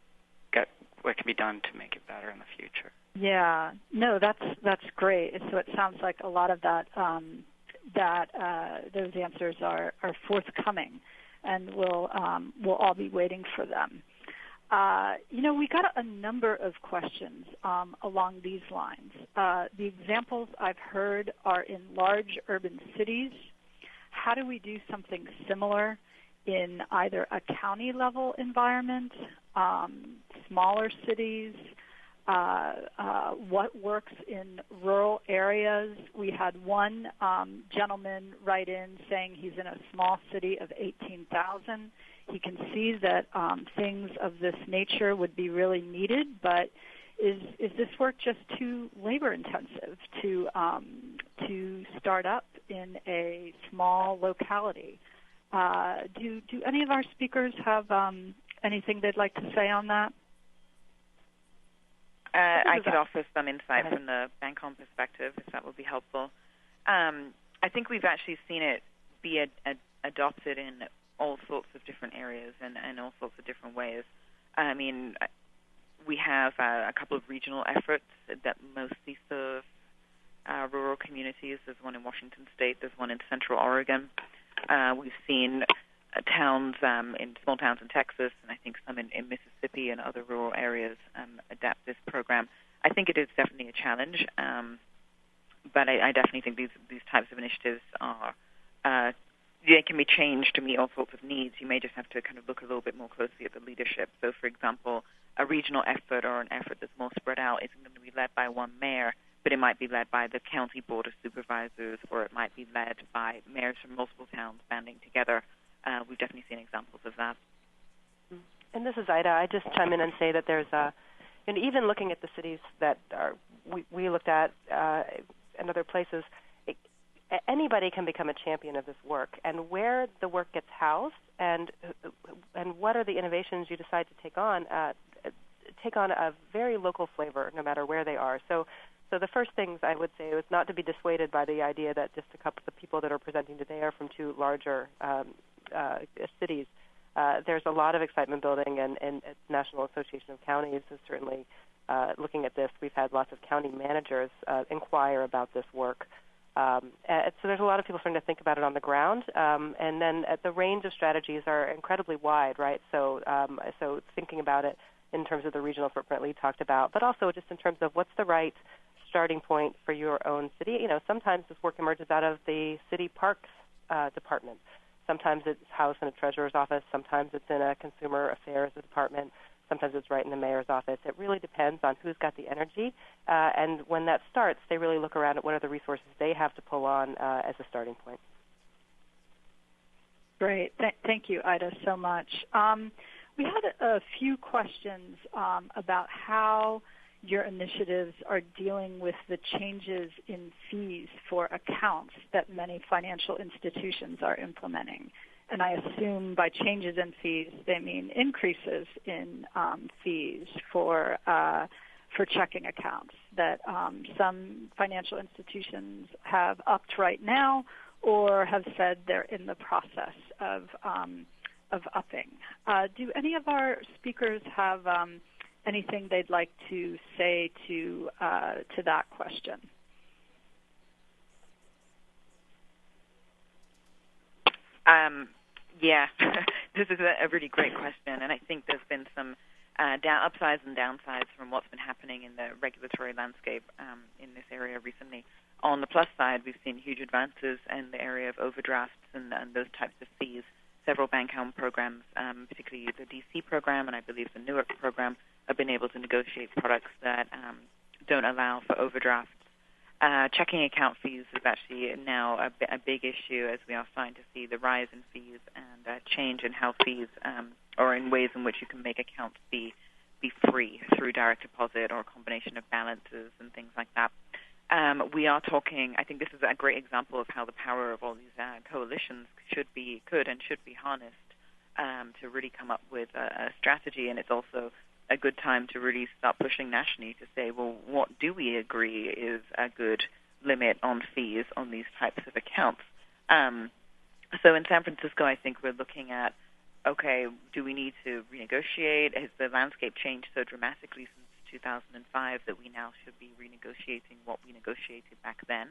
done to make it better in the future. Yeah, no, that's great. So it sounds like a lot of that those answers are forthcoming, and we'll all be waiting for them. We got a number of questions along these lines. The examples I've heard are in large urban cities. How do we do something similar in either a county-level environment, smaller cities, what works in rural areas. We had one gentleman write in saying he's in a small city of 18,000. He can see that things of this nature would be really needed, but is this work just too labor intensive to start up in a small locality? Do any of our speakers have anything they'd like to say on that? I could offer some insight from the Bank On perspective, if that would be helpful. I think we've actually seen it be adopted in all sorts of different areas and all sorts of different ways. I mean, we have a couple of regional efforts that mostly serve rural communities. There's one in Washington State. There's one in Central Oregon. We've seen towns in small towns in Texas, and I think some in Mississippi and other rural areas adapt this program. I think it is definitely a challenge, but I definitely think these types of initiatives are they can be changed to meet all sorts of needs. You may just have to kind of look a little bit more closely at the leadership. So, for example, a regional effort or an effort that's more spread out isn't going to be led by one mayor, but it might be led by the county board of supervisors, or it might be led by mayors from multiple towns banding together. We've definitely seen examples of that. And this is Ida. I just chime in and say that there's and even looking at the cities that we looked at and other places, anybody can become a champion of this work. And where the work gets housed and what are the innovations you decide to take on a very local flavor, no matter where they are. So the first things I would say is not to be dissuaded by the idea that just a couple of people that are presenting today are from two larger cities. There's a lot of excitement building, and National Association of Counties is certainly looking at this. We've had lots of county managers inquire about this work. So there's a lot of people starting to think about it on the ground. And then the range of strategies are incredibly wide, right? So thinking about it in terms of the regional footprint Leigh talked about, but also just in terms of what's the right starting point for your own city. You know, sometimes this work emerges out of the city parks department. Sometimes it's housed in a treasurer's office. Sometimes it's in a consumer affairs department. Sometimes it's right in the mayor's office. It really depends on who's got the energy. And when that starts, they really look around at what are the resources they have to pull on as a starting point. Great. Thank you, Ida, so much. We had a few questions about how your initiatives are dealing with the changes in fees for accounts that many financial institutions are implementing. And I assume by changes in fees, they mean increases in fees for checking accounts that some financial institutions have upped right now or have said they're in the process of upping. Do any of our speakers have anything they'd like to say to that question? Yeah, this is a really great question, and I think there's been some upsides and downsides from what's been happening in the regulatory landscape in this area recently. On the plus side, we've seen huge advances in the area of overdrafts and those types of fees. Several bank-owned programs, particularly the DC program and I believe the Newark program, have been able to negotiate products that don't allow for overdrafts. Checking account fees is actually now a big issue, as we are starting to see the rise in fees and change in how fees or in ways in which you can make accounts be free through direct deposit or a combination of balances and things like that. We are talking, I think this is a great example of how the power of all these coalitions could and should be harnessed to really come up with a strategy, and it's also a good time to really start pushing nationally to say, well, what do we agree is a good limit on fees on these types of accounts? So in San Francisco, I think we're looking at, okay, do we need to renegotiate? Has the landscape changed so dramatically since 2005 that we now should be renegotiating what we negotiated back then?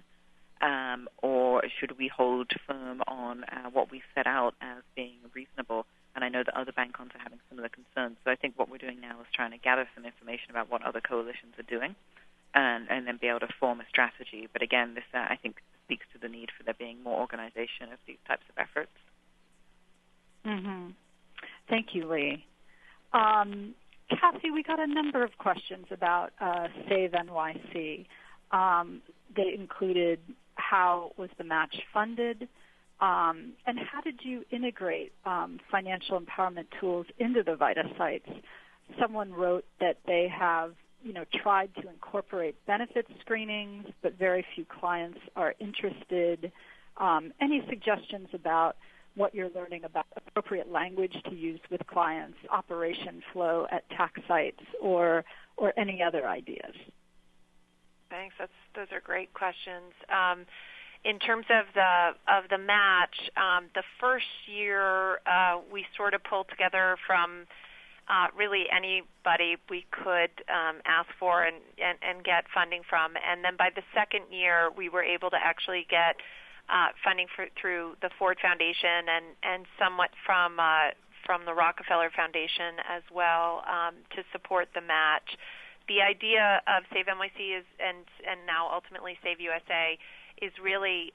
Or should we hold firm on what we set out as being reasonable? And I know that other bank ons are having similar concerns. So I think what we're doing now is trying to gather some information about what other coalitions are doing and then be able to form a strategy. But again, this, I think, speaks to the need for there being more organization of these types of efforts. Mm-hmm. Thank you, Leigh. Cathie, we got a number of questions about SaveNYC. They included how was the match funded, and how did you integrate financial empowerment tools into the VITA sites? Someone wrote that they have tried to incorporate benefit screenings, but very few clients are interested. Any suggestions about what you're learning about appropriate language to use with clients, operation flow at tax sites, or any other ideas? Thanks. Those are great questions. In terms of the match, the first year we sort of pulled together from really anybody we could ask for and get funding from, and then by the second year we were able to actually get funding through the Ford Foundation and somewhat from the Rockefeller Foundation as well to support the match. The idea of SaveNYC is, and now ultimately SaveUSA, is really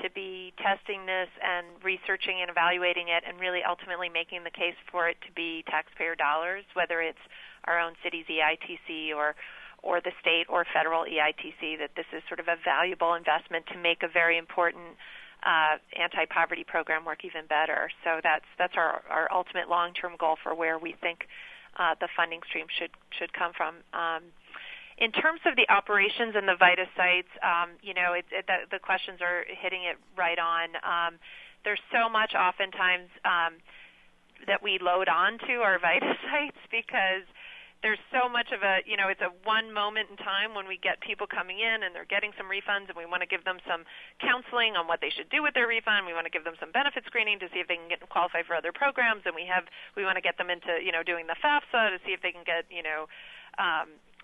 to be testing this and researching and evaluating it and really ultimately making the case for it to be taxpayer dollars, whether it's our own city's EITC or the state or federal EITC, that this is sort of a valuable investment to make a very important anti-poverty program work even better. So that's our ultimate long-term goal for where we think the funding stream should come from. In terms of the operations and the VITA sites, the questions are hitting it right on. There's so much oftentimes that we load onto our VITA sites because there's so much of it's a one moment in time when we get people coming in and they're getting some refunds, and we want to give them some counseling on what they should do with their refund. We want to give them some benefit screening to see if they can qualify for other programs, and we want to get them into doing the FAFSA to see if they can get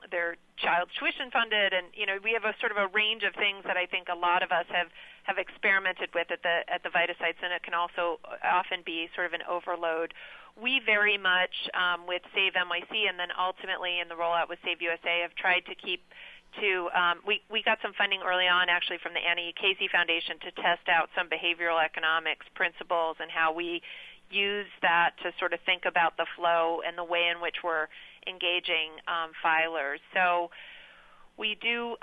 their child's tuition funded, and we have a sort of a range of things that I think a lot of us have experimented with at the VITA sites, and it can also often be sort of an overload. We very much with SaveNYC and then ultimately in the rollout with SaveUSA have tried to keep to we got some funding early on actually from the Annie Casey Foundation to test out some behavioral economics principles and how we use that to sort of think about the flow and the way in which we're engaging filers. So we do,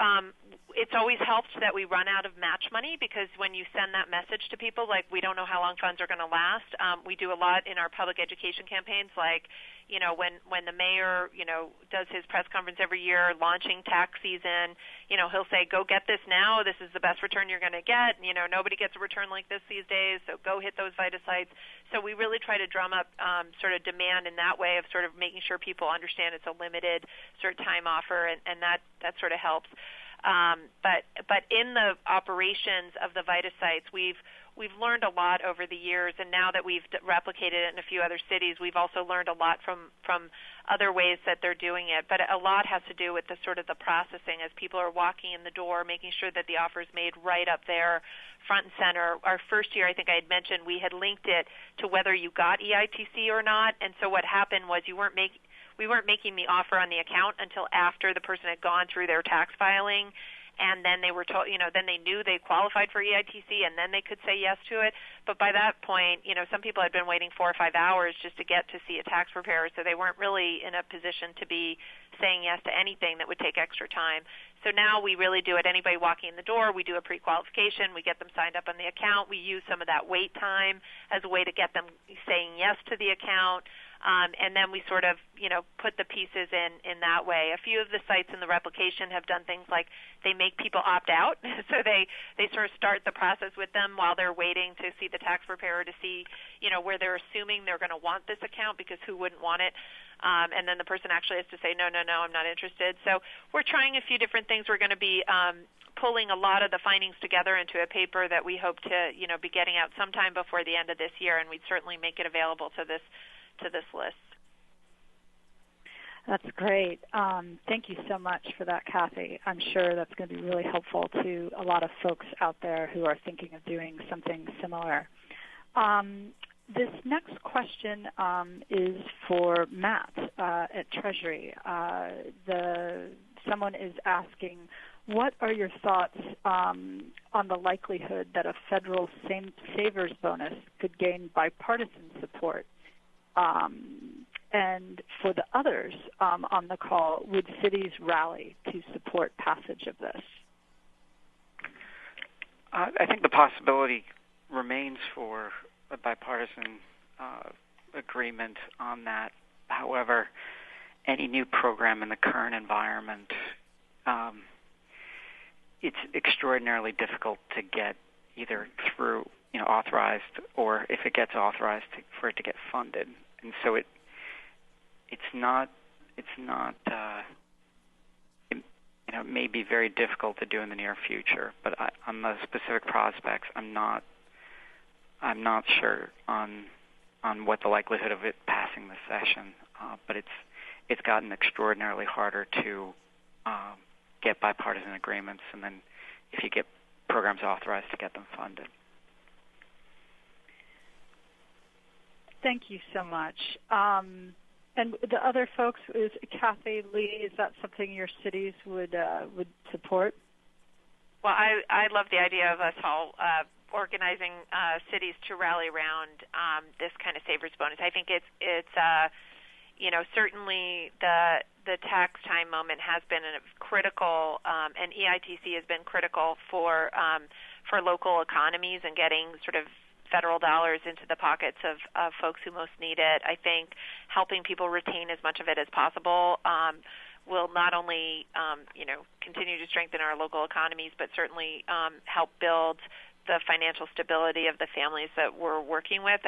it's always helped that we run out of match money, because when you send that message to people, like we don't know how long funds are going to last, we do a lot in our public education campaigns, like, when the mayor, does his press conference every year launching tax season, he'll say, go get this now, this is the best return you're going to get, nobody gets a return like this these days, so go hit those VITA sites. So we really try to drum up sort of demand in that way of sort of making sure people understand it's a limited sort of time offer, and that sort of helps. But in the operations of the VITA sites, we've learned a lot over the years, and now that we've replicated it in a few other cities, we've also learned a lot from other ways that they're doing it. But a lot has to do with the sort of the processing as people are walking in the door, making sure that the offer is made right up there, front and center. Our first year, I think I had mentioned, we had linked it to whether you got EITC or not, and so what happened was we weren't making the offer on the account until after the person had gone through their tax filing, and then they were told, then they knew they qualified for EITC, and then they could say yes to it. But by that point, some people had been waiting 4 or 5 hours just to get to see a tax preparer, so they weren't really in a position to be saying yes to anything that would take extra time. So now we really do it. Anybody walking in the door, we do a pre-qualification. We get them signed up on the account. We use some of that wait time as a way to get them saying yes to the account. And then we sort of, put the pieces in that way. A few of the sites in the replication have done things like they make people opt out. So they sort of start the process with them while they're waiting to see the tax preparer to see, where they're assuming they're going to want this account, because who wouldn't want it? And then the person actually has to say, no, I'm not interested. So we're trying a few different things. We're going to be pulling a lot of the findings together into a paper that we hope to, be getting out sometime before the end of this year, and we'd certainly make it available to this list. That's great. Thank you so much for that, Cathie. I'm sure that's going to be really helpful to a lot of folks out there who are thinking of doing something similar. This next question is for Matt at Treasury. Someone is asking, what are your thoughts on the likelihood that a federal savers bonus could gain bipartisan support? And for the others on the call, would cities rally to support passage of this? I think the possibility remains for a bipartisan agreement on that. However, any new program in the current environment, it's extraordinarily difficult to get either through, authorized, or if it gets authorized, for it to get funded. And so it may be very difficult to do in the near future. But on the specific prospects, I'm not sure on what the likelihood of it passing this session. But it's gotten extraordinarily harder to get bipartisan agreements, and then if you get programs authorized, to get them funded. Thank you so much. And the other folks, is Cathie, Leigh, is that something your cities would support? Well, I love the idea of us all organizing cities to rally around this kind of savers bonus. I think it's certainly the tax time moment has been critical, and EITC has been critical for local economies and getting sort of federal dollars into the pockets of folks who most need it. I think helping people retain as much of it as possible will not only continue to strengthen our local economies, but certainly help build the financial stability of the families that we're working with.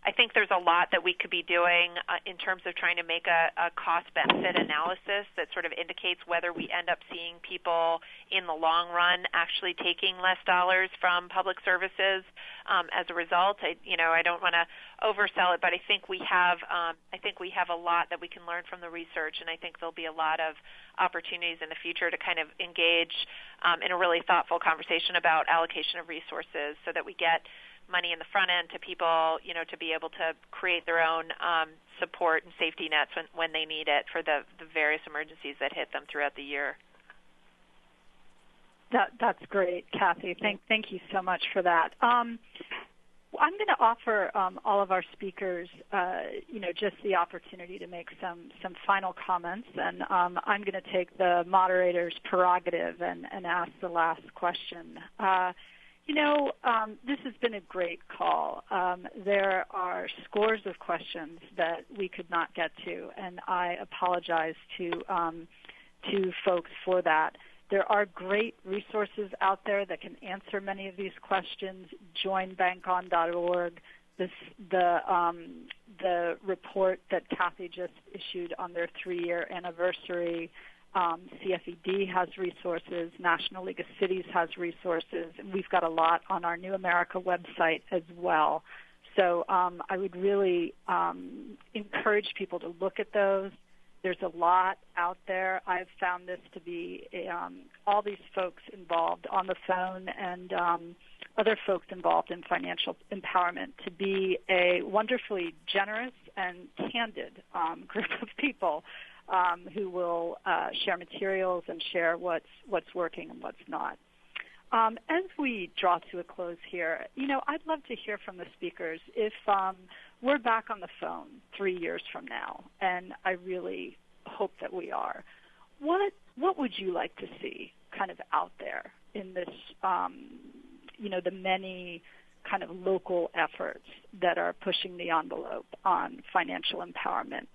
I think there's a lot that we could be doing in terms of trying to make a cost-benefit analysis that sort of indicates whether we end up seeing people in the long run actually taking less dollars from public services as a result. I don't want to oversell it, but I think we have a lot that we can learn from the research, and I think there'll be a lot of opportunities in the future to kind of engage in a really thoughtful conversation about allocation of resources so that we get money in the front end to people, to be able to create their own support and safety nets when they need it for the various emergencies that hit them throughout the year. That's great, Cathie. Thank you so much for that. I'm going to offer all of our speakers, just the opportunity to make some final comments, and I'm going to take the moderator's prerogative and ask the last question. This has been a great call. There are scores of questions that we could not get to, and I apologize to folks for that. There are great resources out there that can answer many of these questions. Joinbankon.org, the report that Cathie just issued on their 3-year anniversary. CFED has resources. National League of Cities has resources. And we've got a lot on our New America website as well. So I would really encourage people to look at those. There's a lot out there. I've found this to be all these folks involved on the phone and other folks involved in financial empowerment to be a wonderfully generous and candid group of people who will share materials and share what's working and what's not. As we draw to a close here, I'd love to hear from the speakers if we're back on the phone 3 years from now, and I really hope that we are. What would you like to see kind of out there in this, the many kind of local efforts that are pushing the envelope on financial empowerment?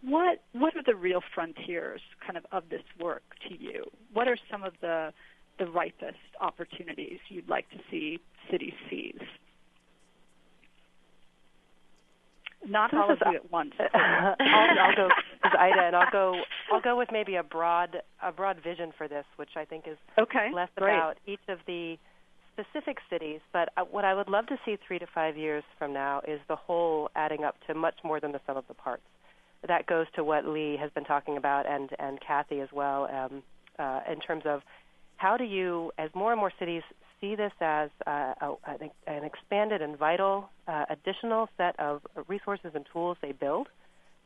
What are the real frontiers kind of this work to you? What are some of the ripest opportunities you'd like to see cities seize? Not all of you at once. I'll go as Ida, and I'll go with maybe a broad vision for this, which I think is less about each of the specific cities. But what I would love to see 3 to 5 years from now is the whole adding up to much more than the sum of the parts. That goes to what Leigh has been talking about, and Cathie as well, in terms of how do you, as more and more cities see this as an expanded and vital additional set of resources and tools they build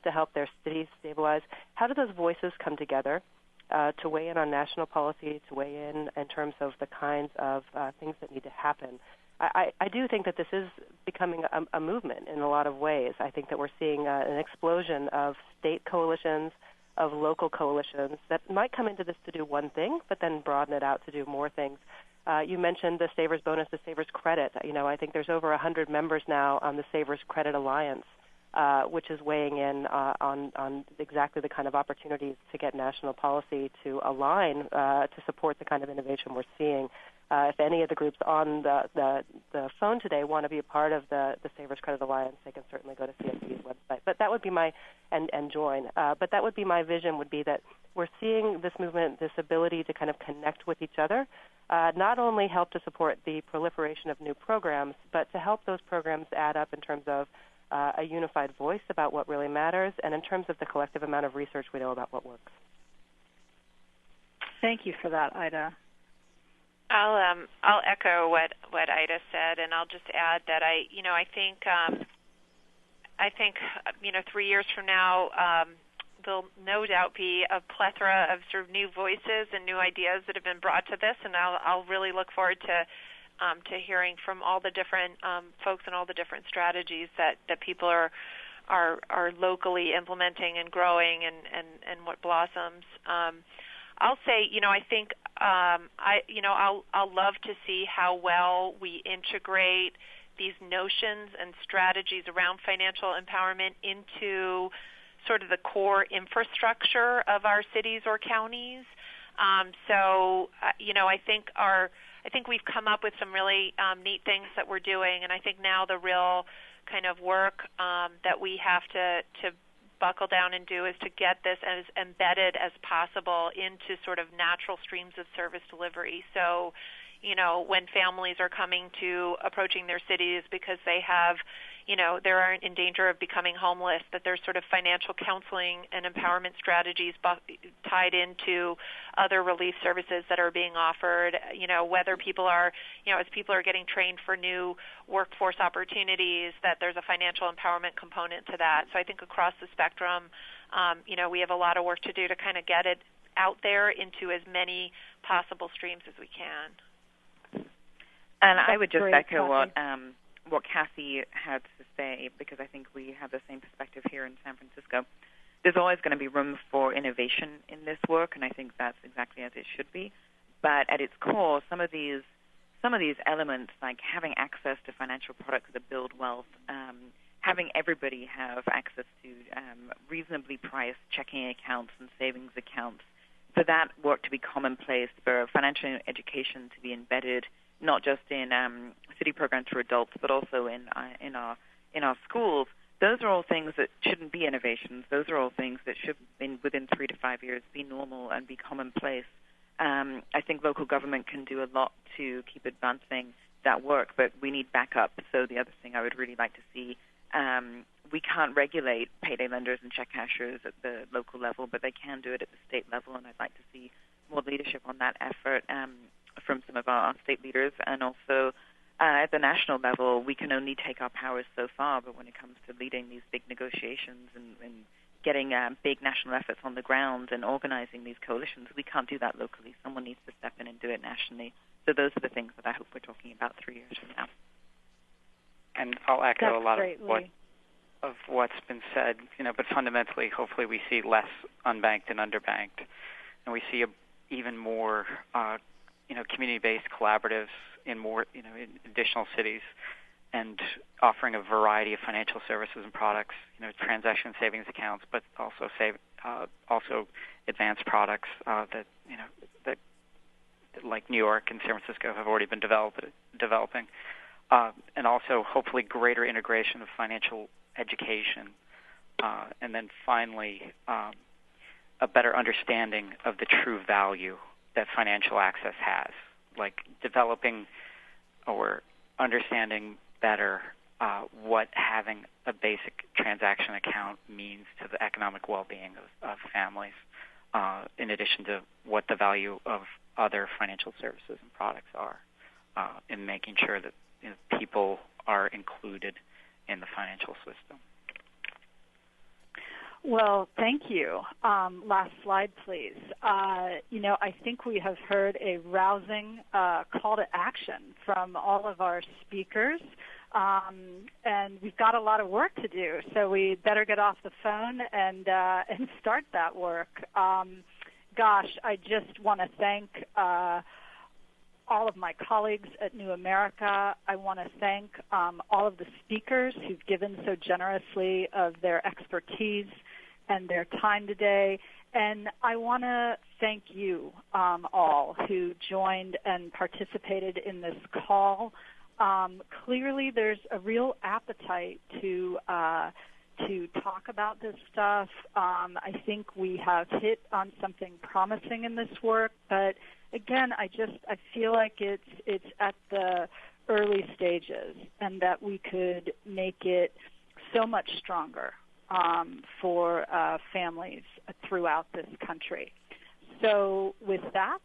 to help their cities stabilize, how do those voices come together to weigh in on national policy, to weigh in terms of the kinds of things that need to happen I do think that this is becoming a movement in a lot of ways. I think that we're seeing an explosion of state coalitions, of local coalitions that might come into this to do one thing, but then broaden it out to do more things. You mentioned the Savers Bonus, the Savers Credit. I think there's over 100 members now on the Savers Credit Alliance, which is weighing in on exactly the kind of opportunities to get national policy to align to support the kind of innovation we're seeing. If any of the groups on the phone today want to be a part of the Savers Credit Alliance, they can certainly go to CFED's website. But that would be and join. But that would be my vision, would be that we're seeing this movement, this ability to kind of connect with each other, not only help to support the proliferation of new programs, but to help those programs add up in terms of a unified voice about what really matters, and in terms of the collective amount of research we know about what works. Thank you for that, Ida. I'll echo what Ida said, and I'll just add that I think 3 years from now there'll no doubt be a plethora of sort of new voices and new ideas that have been brought to this, and I'll really look forward to hearing from all the different folks and all the different strategies that people are locally implementing and growing and what blossoms. I'll say, I think I'll love to see how well we integrate these notions and strategies around financial empowerment into sort of the core infrastructure of our cities or counties. I think we've come up with some really neat things that we're doing, and I think now the real kind of work that we have to buckle down and do is to get this as embedded as possible into sort of natural streams of service delivery. So, when families are approaching their cities because they have, they're in danger of becoming homeless, that there's sort of financial counseling and empowerment strategies tied into other relief services that are being offered, whether people are, as people are getting trained for new workforce opportunities, that there's a financial empowerment component to that. So I think across the spectrum, we have a lot of work to do to kind of get it out there into as many possible streams as we can. And I would just echo what Cathie had to say, because I think we have the same perspective here in San Francisco. There's always going to be room for innovation in this work, and I think that's exactly as it should be. But at its core, some of these elements, like having access to financial products that build wealth, having everybody have access to reasonably priced checking accounts and savings accounts, for that work to be commonplace, for financial education to be embedded not just in city programs for adults, but also in our schools. Those are all things that shouldn't be innovations. Those are all things that should, within 3 to 5 years, be normal and be commonplace. I think local government can do a lot to keep advancing that work, but we need backup. So the other thing I would really like to see, we can't regulate payday lenders and check cashers at the local level, but they can do it at the state level, and I'd like to see more leadership on that effort from some of our state leaders. And also at the national level, we can only take our powers so far, but when it comes to leading these big negotiations and getting big national efforts on the ground and organizing these coalitions, we can't do that locally. Someone needs to step in and do it nationally. So those are the things that I hope we're talking about 3 years from now. And I'll echo That's a lot great, of what's been said, but fundamentally, hopefully we see less unbanked and underbanked, and we see even more community-based collaboratives in more, in additional cities, and offering a variety of financial services and products, transaction savings accounts, but also also advanced products that like New York and San Francisco have already been developing, and also hopefully greater integration of financial education, and then finally a better understanding of the true value that financial access has, like developing or understanding better what having a basic transaction account means to the economic well-being of families, in addition to what the value of other financial services and products are, in making sure that people are included in the financial system. Well, thank you. Last slide, please. I think we have heard a rousing call to action from all of our speakers, and we've got a lot of work to do, so we better get off the phone and start that work. I just want to thank all of my colleagues at New America. I want to thank all of the speakers who've given so generously of their expertise and their time today. And I want to thank you all who joined and participated in this call. Clearly, there's a real appetite to talk about this stuff. I think we have hit on something promising in this work, but again, I feel like it's at the early stages, and that we could make it so much stronger for families throughout this country. So with that,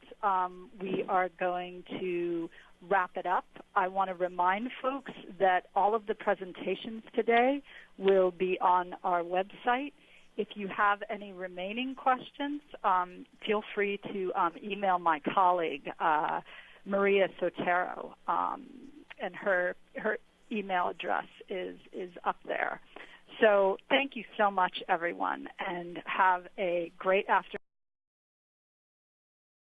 we are going to wrap it up. I want to remind folks that all of the presentations today will be on our website. If you have any remaining questions, feel free to email my colleague, Maria Sotero, and her email address is up there. So thank you so much, everyone, and have a great afternoon.